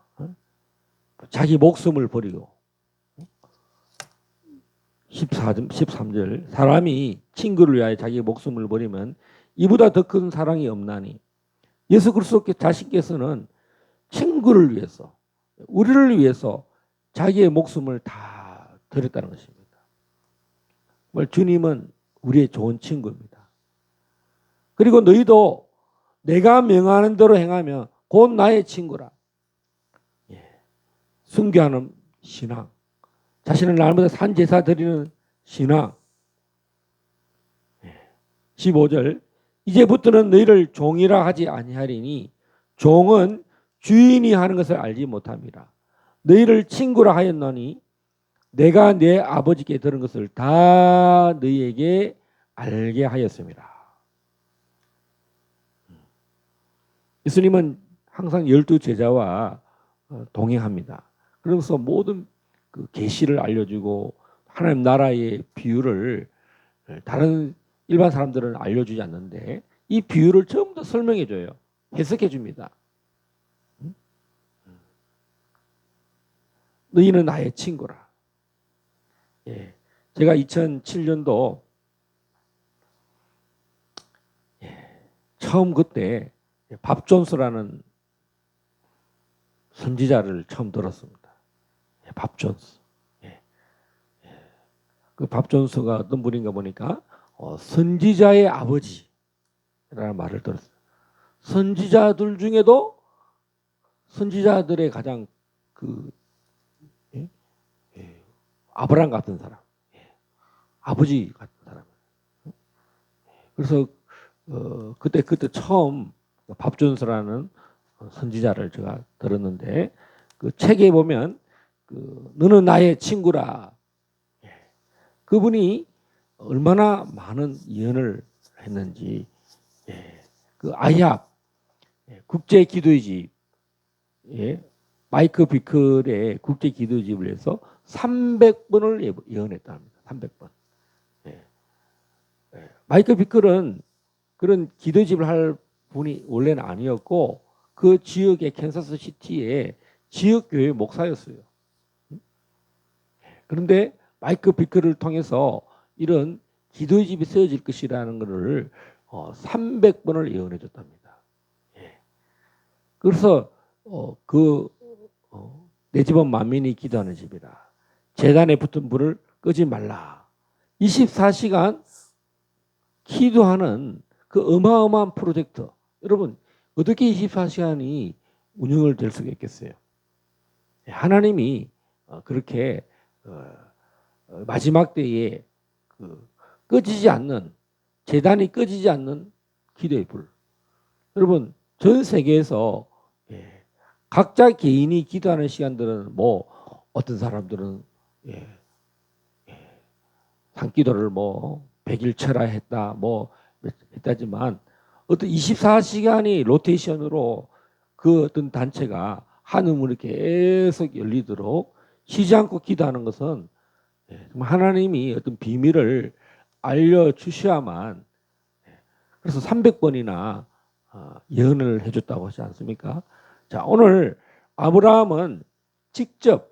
자기 목숨을 버리고 13절 사람이 친구를 위하여 자기 목숨을 버리면 이보다 더 큰 사랑이 없나니 예수 그리스도 자신께서는 친구를 위해서 우리를 위해서 자기의 목숨을 다 드렸다는 것입니다. 주님은 우리의 좋은 친구입니다. 그리고 너희도 내가 명하는 대로 행하면 곧 나의 친구라. 순교하는 신앙, 자신을 날마다 산 제사 드리는 신앙. 15절 이제부터는 너희를 종이라 하지 아니하리니 종은 주인이 하는 것을 알지 못함이라. 너희를 친구라 하였노니 내가 내 아버지께 들은 것을 다 너희에게 알게 하였습니다. 예수님은 항상 12 제자와 동행합니다. 그러면서 모든 그 계시를 알려주고 하나님 나라의 비유를 다른 일반 사람들은 알려주지 않는데 이 비유를 전부 다 설명해 줘요. 해석해 줍니다. 너희는 나의 친구라. 예, 제가 2007년도 처음 그때 밥 존스라는 선지자를 처음 들었습니다. 밥 존스. 그 밥 존스가 어떤 분인가 보니까 선지자의 아버지라는 말을 들었어요. 선지자들 중에도 선지자들의 가장 아브라함 같은 사람, 아버지 같은 사람. 그래서 그때 처음 밥 존스라는 선지자를 제가 들었는데 그 책에 보면 너는 나의 친구라. 그분이 얼마나 많은 예언을 했는지 그 아이학 국제 기도의 집 마이크 비클의 국제 기도의 집을 해서 300번을 예언했다 합니다. 300번. 마이크 비클은 그런 기도의 집을 할 분이 원래는 아니었고 그 지역의 캔사스 시티의 지역 교회 목사였어요. 그런데 마이크 비클을 통해서 이런 기도의 집이 세워질 것이라는 것을 300번을 예언해 줬답니다. 그래서 내 집은 만민이 기도하는 집이다. 제단에 붙은 불을 끄지 말라. 24시간 기도하는 그 어마어마한 프로젝트. 여러분 어떻게 24시간이 운영을 될 수가 있겠어요? 하나님이 그렇게 마지막 때에 꺼지지 않는 제단이 꺼지지 않는 기도의 불. 여러분 전 세계에서 각자 개인이 기도하는 시간들은 뭐 어떤 사람들은 산기도를 뭐 100일 철야 했다 뭐 했다지만 어떤 24시간이 로테이션으로 그 어떤 단체가 한음으로 계속 열리도록 쉬지 않고 기도하는 것은 정말 하나님이 어떤 비밀을 알려주셔야만. 그래서 300번이나 예언을 해줬다고 하지 않습니까? 자, 오늘 아브라함은 직접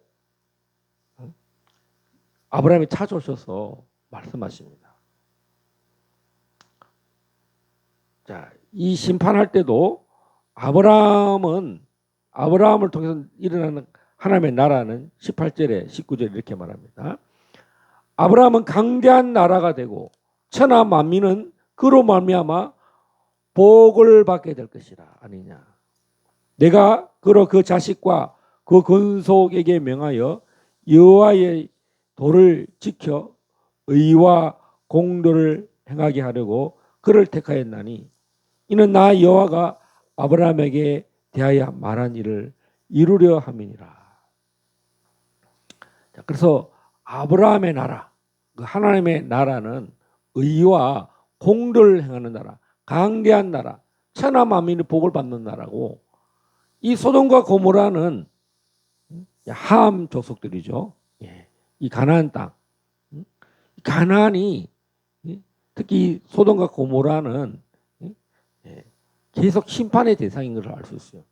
아브라함이 찾아오셔서 말씀하십니다. 자, 이 심판할 때도 아브라함을 통해서 일어나는 하나님의 나라는 18절에 19절에 이렇게 말합니다. 아브라함은 강대한 나라가 되고 천하 만민은 그로 말미암아 복을 받게 될 것이라 아니냐. 내가 그로 그 자식과 그 건속에게 명하여 여호와의 도를 지켜 의와 공도를 행하게 하려고 그를 택하였나니 이는 나 여호와가 아브라함에게 대하여 말한 일을 이루려 함이니라. 자, 그래서 아브라함의 나라, 그 하나님의 나라는 의와 공도를 행하는 나라, 강대한 나라, 천하 만민이 복을 받는 나라고, 이 소돔과 고모라는 함 족속들이죠. 예. 이 가나안 땅, 가나안이 특히 소돔과 고모라는 계속 심판의 대상인 것을 알 수 있어요.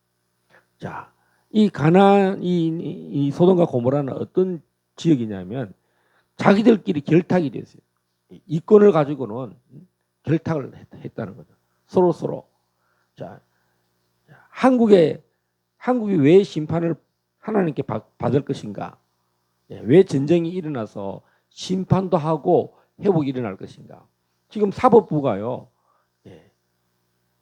자, 이 가나안, 이 소돔과 고모라는 어떤 지역이냐면 자기들끼리 결탁이 됐어요. 이권을 가지고는 결탁을 했다는 거죠. 서로. 자, 한국이 왜 심판을 하나님께 받을 것인가? 왜 전쟁이 일어나서 심판도 하고 회복이 일어날 것인가? 지금 사법부가요,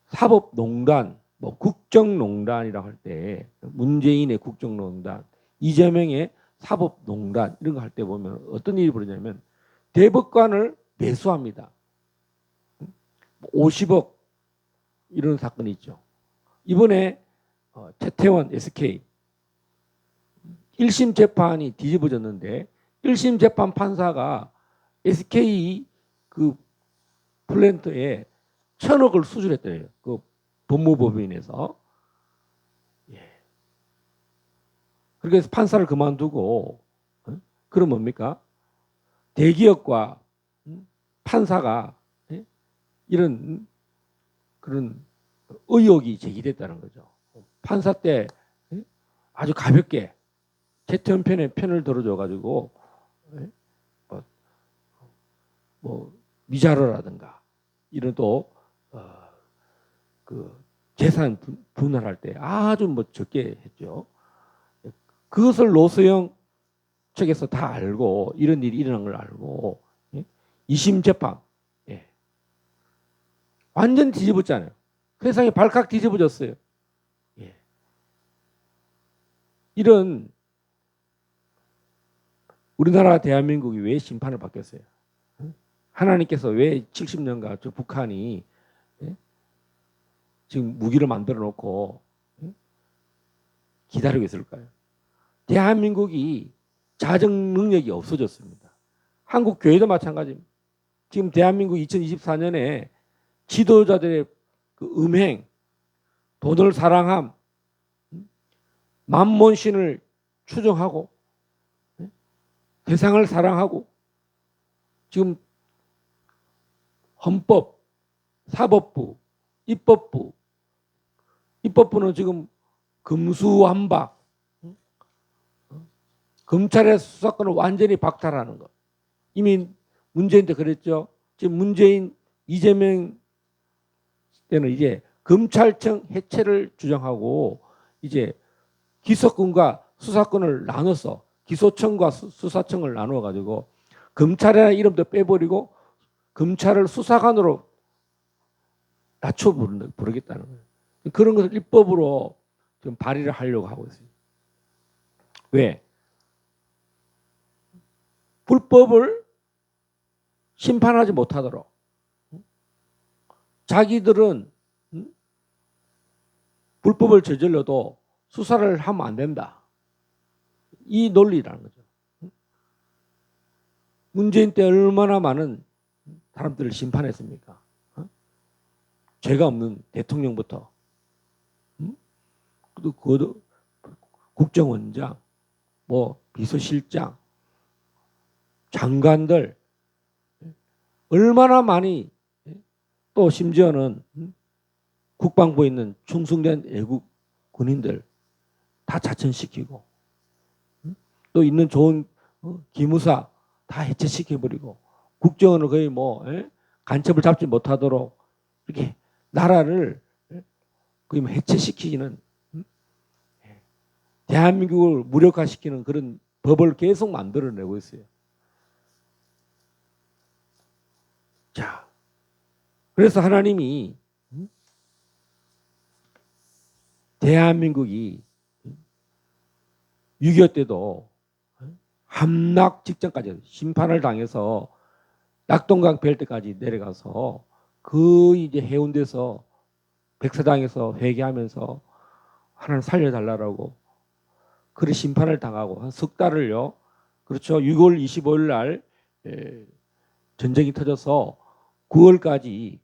사법농단, 뭐 국정농단이라고 할 때 문재인의 국정농단, 이재명의 사법농단 이런 거 할 때 보면 어떤 일이 벌어지냐면 대법관을 매수합니다. 50억 이런 사건이 있죠. 이번에 최태원 SK 1심 재판이 뒤집어졌는데 1심 재판 판사가 SK 그 플랜트에 1,000억을 수출했대요. 그 법무법인에서. 그래서 판사를 그만두고, 그럼 뭡니까? 대기업과 판사가 이런 그런 의혹이 제기됐다는 거죠. 판사 때 아주 가볍게 최태원 편에 편을 들어줘가지고 뭐 미자료라든가 이런 또 그 재산 분할할 때 아주 뭐 적게 했죠. 그것을 노소영 측에서 다 알고 이런 일이 일어난 걸 알고 2심 재판 완전 뒤집었잖아요. 세상이 발칵 뒤집어졌어요. 이런 우리나라 대한민국이 왜 심판을 받겠어요? 하나님께서 왜 70년간 저 북한이 지금 무기를 만들어 놓고 기다리고 있을까요? 대한민국이 자정 능력이 없어졌습니다. 한국 교회도 마찬가지입니다. 지금 대한민국 2024년에 지도자들의 그 음행, 돈을 사랑함, 만몬신을 추종하고 세상을 사랑하고 지금 헌법, 사법부, 입법부는 지금 금수완박, 검찰의 수사권을 완전히 박탈하는 것. 이미 문재인 때 그랬죠. 지금 문재인, 이재명 때는 이제 검찰청 해체를 주장하고 이제 기소권과 수사권을 나눠서 기소청과 수사청을 나누어 가지고 검찰이라는 이름도 빼버리고 검찰을 수사관으로 낮춰 부르겠다는 거예요. 그런 것을 입법으로 지금 발의를 하려고 하고 있어요. 왜? 불법을 심판하지 못하도록 자기들은 불법을 저질러도 수사를 하면 안 된다. 이 논리라는 거죠. 문재인 때 얼마나 많은 사람들을 심판했습니까? 죄가 없는 대통령부터 그 국정원장, 뭐 비서실장, 장관들 얼마나 많이 또 심지어는 국방부에 있는 충성된 애국 군인들 다 자천시키고 또 있는 좋은 기무사 다 해체시켜버리고 국정원을 거의 뭐 간첩을 잡지 못하도록 이렇게 나라를 거의 뭐 해체시키는 대한민국을 무력화시키는 그런 법을 계속 만들어내고 있어요. 자, 그래서 하나님이 대한민국이 6.25 때도 함락 직전까지 심판을 당해서 낙동강 벨트까지 내려가서 그 이제 해운대에서 백사장에서 회개하면서 하나님 살려달라고 그런 심판을 당하고 한 석 달을요. 그렇죠. 6월 25일 날 전쟁이 터져서 9월까지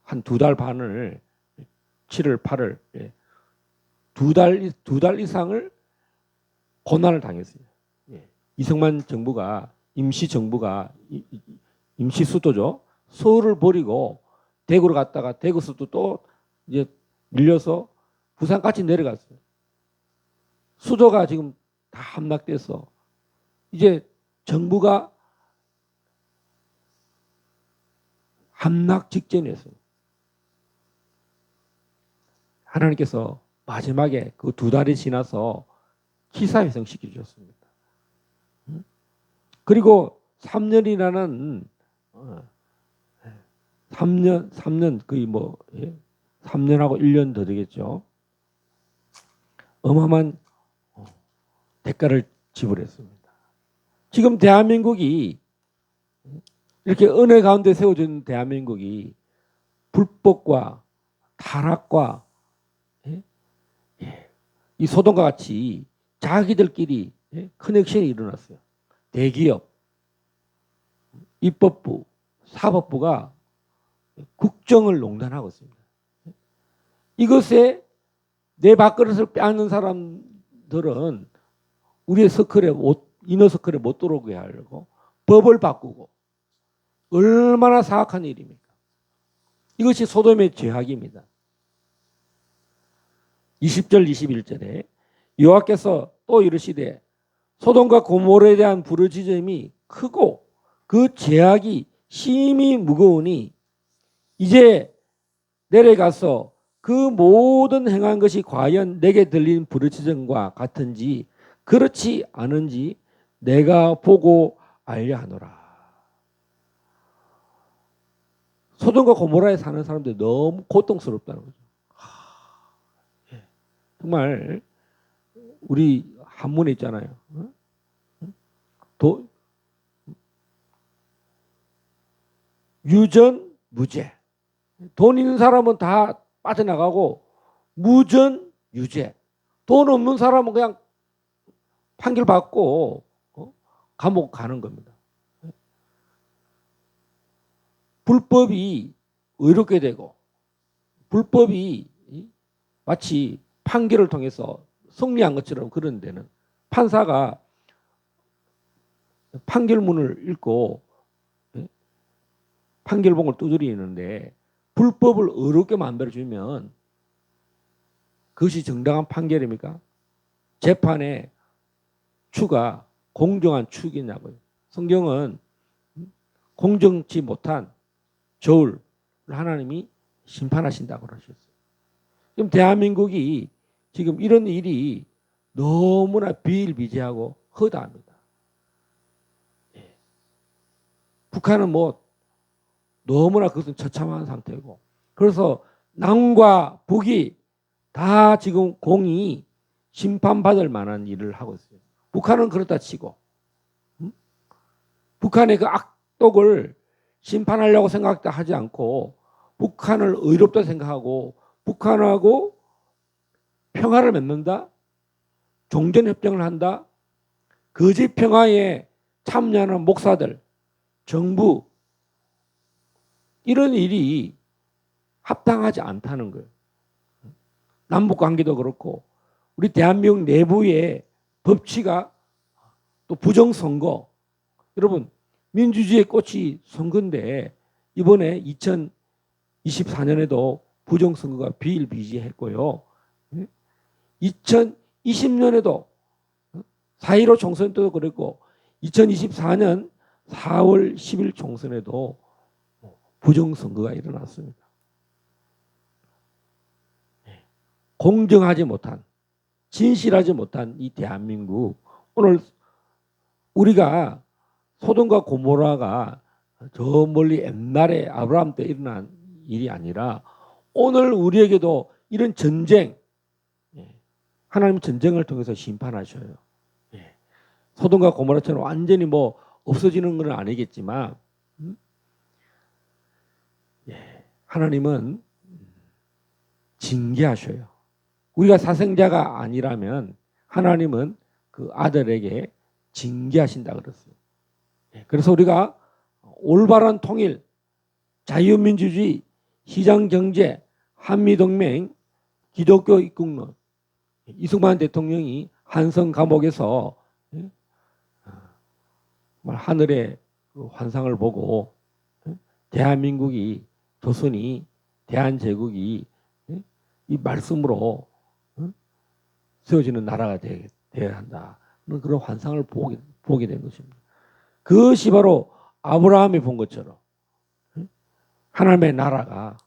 한 두 달 반을 7월 8월 두 달 이상을 고난을 당했어요. 이승만 정부가 임시 수도죠. 서울을 버리고 대구로 갔다가 대구에서도 또 이제 밀려서 부산까지 내려갔어요. 수도가 지금 다 함락돼서 이제 정부가 함락 직전이었어요. 하나님께서 마지막에 그 두 달이 지나서 기사회생 시켜주셨습니다. 그리고 3년이라는 3년 거의 3년하고 1년 더 되겠죠. 어마어마한 대가를 지불했습니다. 지금 대한민국이 이렇게 은혜 가운데 세워진 대한민국이 불법과 타락과 이 소돔과 같이 자기들끼리 커넥션이 일어났어요. 대기업, 입법부, 사법부가 국정을 농단하고 있습니다. 이것에 내 밥그릇을 빼앗는 사람들은 우리의 이너서클에 못 들어오게 하려고 법을 바꾸고 얼마나 사악한 일입니까? 이것이 소돔의 죄악입니다. 20절 21절에 여호와께서 또 이르시되 소돔과 고모라에 대한 부르짖음이 크고 그 죄악이 심히 무거우니 이제 내려가서 그 모든 행한 것이 과연 내게 들린 부르짖음과 같은지 그렇지 않은지 내가 보고 알려 하노라. 소돔과 고모라에 사는 사람들이 너무 고통스럽다는 거죠. 정말 우리 한문에 있잖아요. 유전 무죄. 돈 있는 사람은 다 빠져나가고 무전 유죄. 돈 없는 사람은 그냥 판결 받고 감옥 가는 겁니다. 불법이 의롭게 되고 불법이 마치 판결을 통해서 승리한 것처럼 그런 데는 판사가 판결문을 읽고 판결봉을 두드리는데 불법을 의롭게 만들어주면 그것이 정당한 판결입니까? 재판의 추가 공정한 추기냐고요. 성경은 공정치 못한 저울을 하나님이 심판하신다고 그러셨어요. 지금 대한민국이 지금 이런 일이 너무나 비일비재하고 허다합니다. 북한은 너무나 그것은 처참한 상태고 그래서 남과 북이 다 지금 공이 심판받을 만한 일을 하고 있어요. 북한은 그렇다 치고 북한의 그 악독을 심판하려고 생각하지 않고 북한을 의롭다 생각하고 북한하고 평화를 맺는다, 종전협정을 한다, 거짓 평화에 참여하는 목사들, 정부 이런 일이 합당하지 않다는 거예요. 남북관계도 그렇고 우리 대한민국 내부의 법치가 또 부정선거 여러분 민주주의의 꽃이 선거인데 이번에 2024년에도 부정선거가 비일비재했고요. 2020년에도 4.15 총선 때도 그랬고 2024년 4월 10일 총선에도 부정선거가 일어났습니다. 공정하지 못한 진실하지 못한 이 대한민국 오늘 우리가 소돔과 고모라가 저 멀리 옛날에 아브라함 때 일어난 일이 아니라 오늘 우리에게도 이런 전쟁, 하나님 전쟁을 통해서 심판하셔요. 소돔과 고모라처럼 완전히 뭐 없어지는 건 아니겠지만 하나님은 징계하셔요. 우리가 사생자가 아니라면 하나님은 그 아들에게 징계하신다 그랬어요. 그래서 우리가 올바른 통일, 자유민주주의, 시장경제, 한미동맹, 기독교 입국론, 이승만 대통령이 한성 감옥에서 하늘의 환상을 보고 대한민국이, 조선이, 대한제국이 이 말씀으로 세워지는 나라가 되어야 한다. 그런 환상을 보게 된 것입니다. 그것이 바로 아브라함이 본 것처럼 하나님의 나라가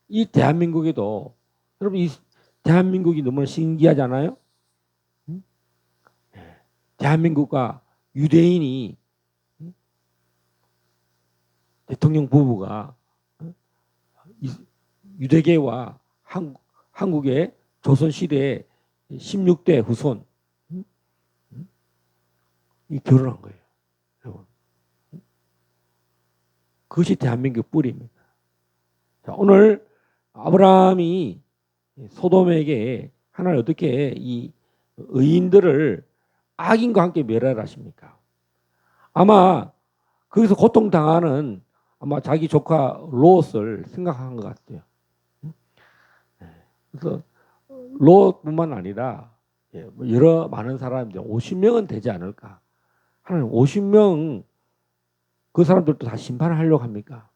이 대한민국에도, 여러분 이 대한민국이 너무나 신기하잖아요. 대한민국과 유대인이, 대통령 부부가 유대계와 한국의 조선시대의 16대 후손 이 결혼한 거예요. 여러분. 그것이 대한민국 뿌리입니다. 자, 오늘 아브라함이 소돔에게 하나님 어떻게 이 의인들을 악인과 함께 멸하십니까? 아마 거기서 고통당하는 아마 자기 조카 롯을 생각한 것 같아요. 그래서 롯뿐만 아니라 여러 많은 사람들 50명은 되지 않을까. 하나님 50명 그 사람들도 다 심판하려고 합니까?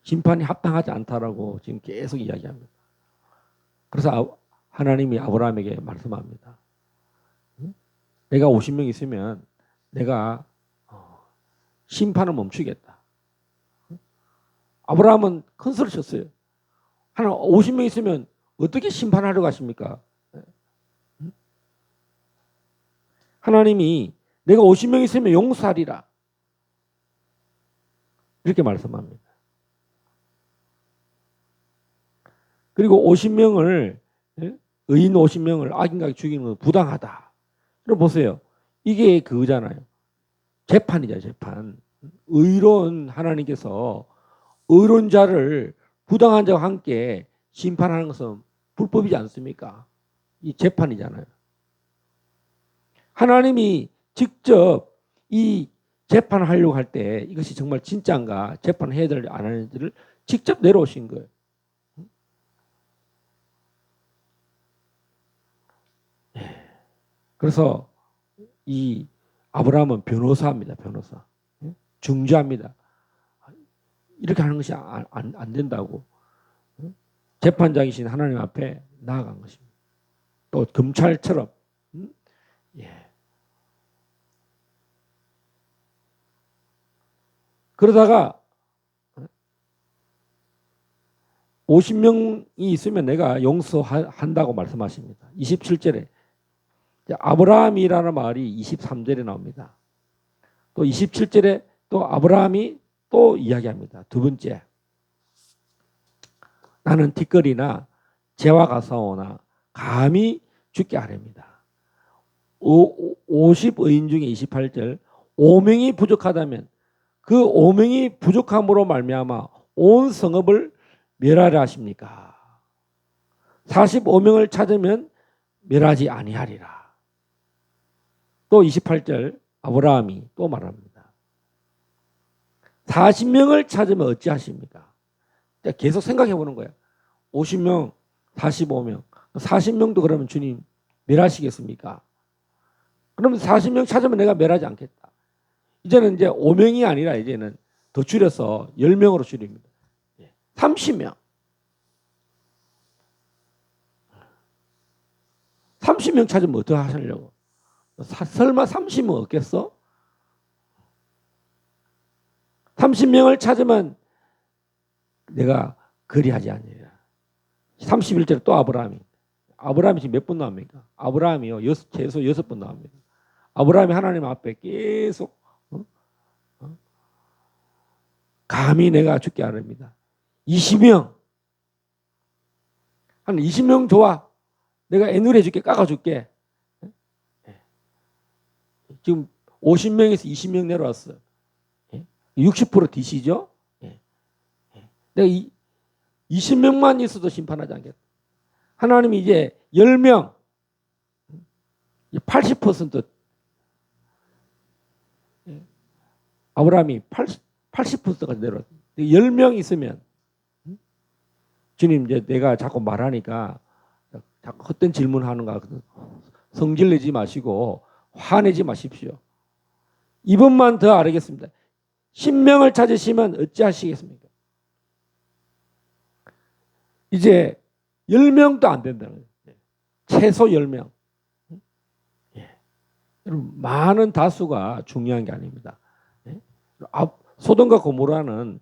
심판이 합당하지 않다라고 지금 계속 이야기합니다. 그래서 하나님이 아브라함에게 말씀합니다. 내가 50명 있으면 내가 심판을 멈추겠다. 아브라함은 큰 소리 쳤어요. 하나님 50명 있으면 어떻게 심판하려고 하십니까? 하나님이 내가 50명 있으면 용서하리라. 이렇게 말씀합니다. 그리고 50명을 의인 50명을 악인에게 죽이는 건 부당하다. 그럼 보세요. 이게 그거잖아요. 재판이죠, 재판. 의로운 하나님께서 의로운 자를 부당한 자와 함께 심판하는 것은 불법이지 않습니까? 이 재판이잖아요. 하나님이 직접 이 재판을 하려고 할 때 이것이 정말 진짜인가, 재판을 해야 될 안 하는지를 직접 내려오신 거예요. 그래서 이 아브라함은 변호사입니다. 변호사. 중재합니다. 이렇게 하는 것이 안 된다고 재판장이신 하나님 앞에 나아간 것입니다. 또 검찰처럼 그러다가 50명이 있으면 내가 용서한다고 말씀하십니다. 27절에 아브라함이라는 말이 23절에 나옵니다. 또 27절에 또 아브라함이 또 이야기합니다. 두 번째, 나는 티끌이나 재와 가사오나 감히 죽게 하렵니다. 50의인 중에 28절, 5명이 부족하다면 그 5명이 부족함으로 말미암아 온 성읍을 멸하려 하십니까? 45명을 찾으면 멸하지 아니하리라. 또 28절 아브라함이 또 말합니다. 40명을 찾으면 어찌하십니까? 계속 생각해 보는 거예요. 50명, 45명, 40명도 그러면 주님 멸하시겠습니까? 그러면 40명 찾으면 내가 멸하지 않겠다. 이제는 이제 5명이 아니라 이제는 더 줄여서 10명으로 줄입니다. 30명. 30명 찾으면 어떻게 하시려고? 설마 30명 없겠어? 30명을 찾으면 내가 그리하지 아니하리라. 31절에 또 아브라함이 지금 몇 번 나옵니까? 아브라함이요 최소 6번 나옵니다. 아브라함이 하나님 앞에 계속 감히 내가 죽게 하렵니다. 20명. 한 20명 좋아. 내가 애누리 해줄게. 깎아줄게. 지금 50명에서 20명 내려왔어. 60% DC죠. 내가 20명만 있어도 심판하지 않겠다. 하나님이 이제 10명, 80% 아브라함이 80%까지 내려왔어. 10명 있으면 주님 이제 내가 자꾸 말하니까 자꾸 헛된 질문하는 거 같거든. 성질 내지 마시고 화내지 마십시오. 이번만 더 알겠습니다. 신명을 찾으시면 어찌하시겠습니까? 이제 10명도 안 된다는 거예요. 최소 10명. 여러분, 많은 다수가 중요한 게 아닙니다. 소돔과 고모라는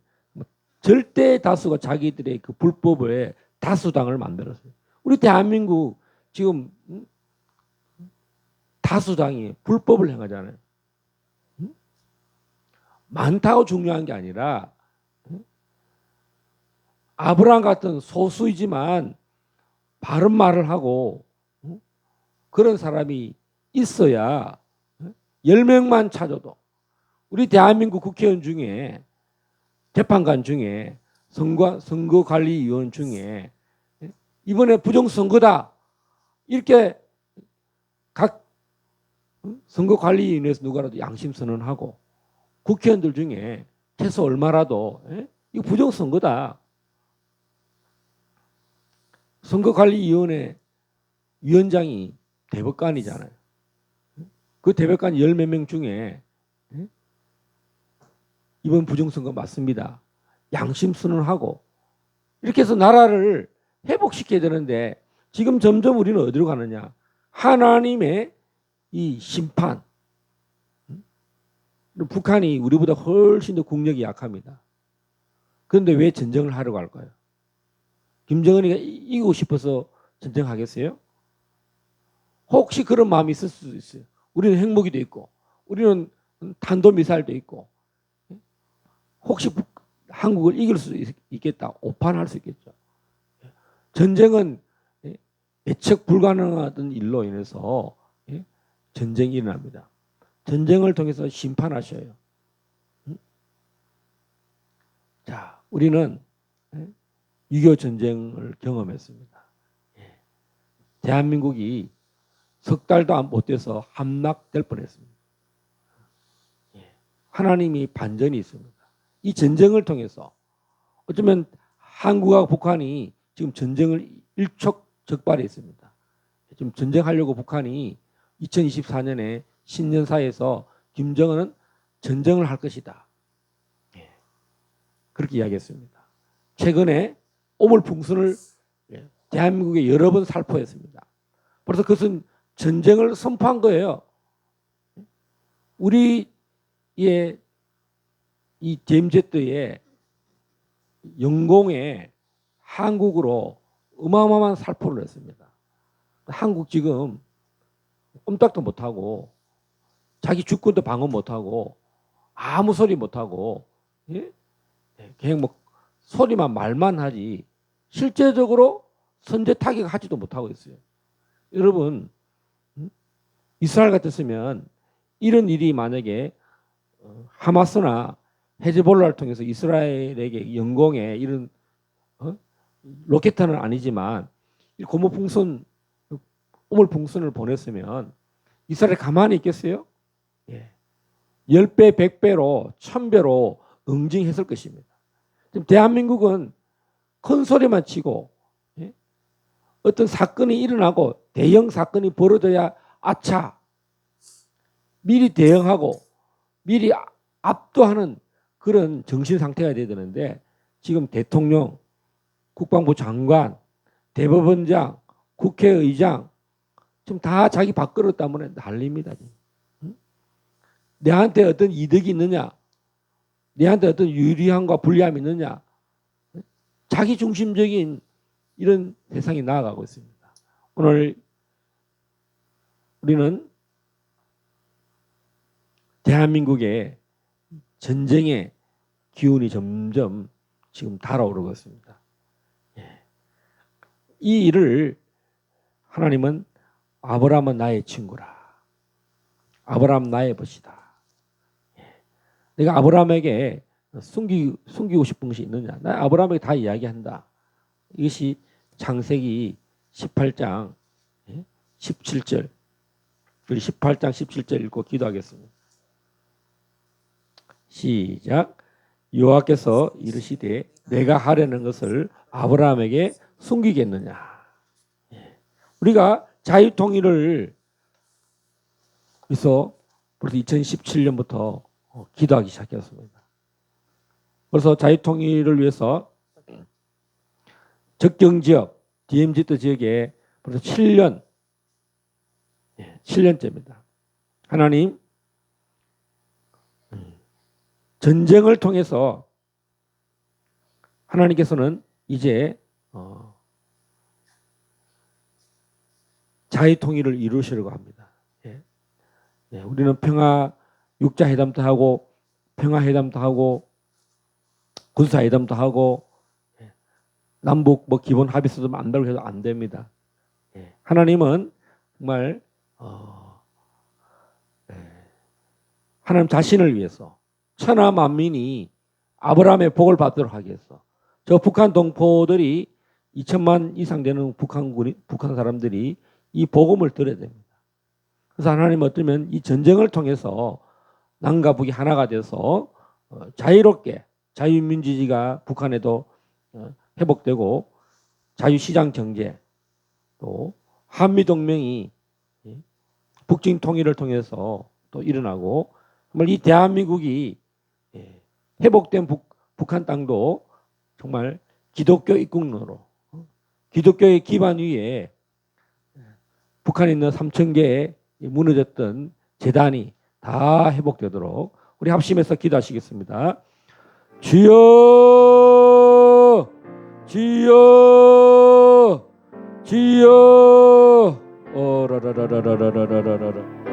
절대 다수가 자기들의 그 불법의 다수당을 만들었어요. 우리 대한민국 지금 다수당이 불법을 행하잖아요. 많다고 중요한 게 아니라 아브라함 같은 소수이지만 바른 말을 하고 그런 사람이 있어야 10명만 찾아도 우리 대한민국 국회의원 중에 재판관 중에 선거관리위원 중에 이번에 부정선거다 이렇게 각 선거관리위원회에서 누구라도 양심선언하고 국회의원들 중에 최소 얼마라도 이거 부정선거다. 선거관리위원회 위원장이 대법관이잖아요. 그 대법관 10몇 명 중에 이번 부정선거 맞습니다. 양심선언하고 이렇게 해서 나라를 회복시켜야 되는데 지금 점점 우리는 어디로 가느냐. 하나님의 이 심판. 북한이 우리보다 훨씬 더 국력이 약합니다. 그런데 왜 전쟁을 하려고 할까요? 김정은이가 이기고 싶어서 전쟁하겠어요? 혹시 그런 마음이 있을 수도 있어요. 우리는 핵무기도 있고 우리는 탄도미사일도 있고 혹시 한국을 이길 수 있겠다. 오판할 수 있겠죠. 전쟁은 예측 불가능하던 일로 인해서 전쟁이 일어납니다. 전쟁을 통해서 심판하셔요. 자, 우리는 6.25 전쟁을 경험했습니다. 대한민국이 석 달도 못 돼서 함락될 뻔했습니다. 하나님이 반전이 있습니다. 이 전쟁을 통해서 어쩌면 한국과 북한이 지금 전쟁을 일촉즉발했습니다. 지금 전쟁하려고 북한이 2024년에 신년사에서 김정은은 전쟁을 할 것이다. 그렇게 이야기했습니다. 최근에 오물풍선을 대한민국에 여러 번 살포했습니다. 그래서 그것은 전쟁을 선포한 거예요. 우리의 이 제임제트의 영공에 한국으로 어마어마한 살포를 했습니다. 한국 지금 꼼짝도 못하고 자기 주권도 방어 못하고 아무 소리 못하고 그냥 뭐 소리만 말만 하지 실제적으로 선제 타격하지도 못하고 있어요. 여러분 이스라엘 같았으면 이런 일이 만약에 하마스나 헤즈볼라를 통해서 이스라엘에게 영공에 이런 로켓탄은 아니지만 고무풍선 오물풍선을 보냈으면 이스라엘 가만히 있겠어요? 10배, 100배로 1000배로 응징했을 것입니다. 지금 대한민국은 큰 소리만 치고 어떤 사건이 일어나고 대형 사건이 벌어져야 아차 미리 대응하고 미리 압도하는 그런 정신 상태가 돼야 되는데 지금 대통령, 국방부 장관, 대법원장, 국회의장 지금 다 자기 밥그릇 때문에 난립니다. 내한테 어떤 이득이 있느냐, 내한테 어떤 유리함과 불리함이 있느냐, 자기 중심적인 이런 세상이 나아가고 있습니다. 오늘 우리는 대한민국의 전쟁의 기운이 점점 지금 달아오르고 있습니다. 이 일을 하나님은 아브라함은 나의 친구라. 아브라함 나의 벗이다. 내가 아브라함에게 숨기고 싶은 것이 있느냐? 나 아브라함에게 다 이야기한다. 이것이 창세기 18장 17절. 우리 18장 17절 읽고 기도하겠습니다. 시작. 여호와께서 이르시되 내가 하려는 것을 아브라함에게 숨기겠느냐? 우리가 자유통일을 그래서 벌써 2017년부터 기도하기 시작했습니다. 그래서 자유통일을 위해서 적경지역, DMZ 지역에 벌써 7년째입니다. 하나님, 전쟁을 통해서 하나님께서는 이제 자유통일을 이루시려고 합니다. 우리는 평화 육자회담도 하고 평화회담도 하고 군사회담도 하고 남북 뭐 기본 합의서도 만들고 해도 안 됩니다. 하나님은 정말 하나님 자신을 위해서 천하 만민이 아브라함의 복을 받도록 하기 위해서 저 북한 동포들이 2천만 이상 되는 북한 사람들이 이 복음을 들어야 됩니다. 그래서 하나님은 어쩌면 이 전쟁을 통해서 남과 북이 하나가 돼서 자유롭게 자유민주주의가 북한에도 회복되고 자유시장 경제 또 한미동맹이 북중 통일을 통해서 또 일어나고 정말 이 대한민국이 회복된 북한 땅도 정말 기독교 입국로로 기독교의 기반 위에 북한에 있는 3,000개의 무너졌던 재단이 다 회복되도록 우리 합심해서 기도하시겠습니다. 주여 주여 주여 라라라라라라라라라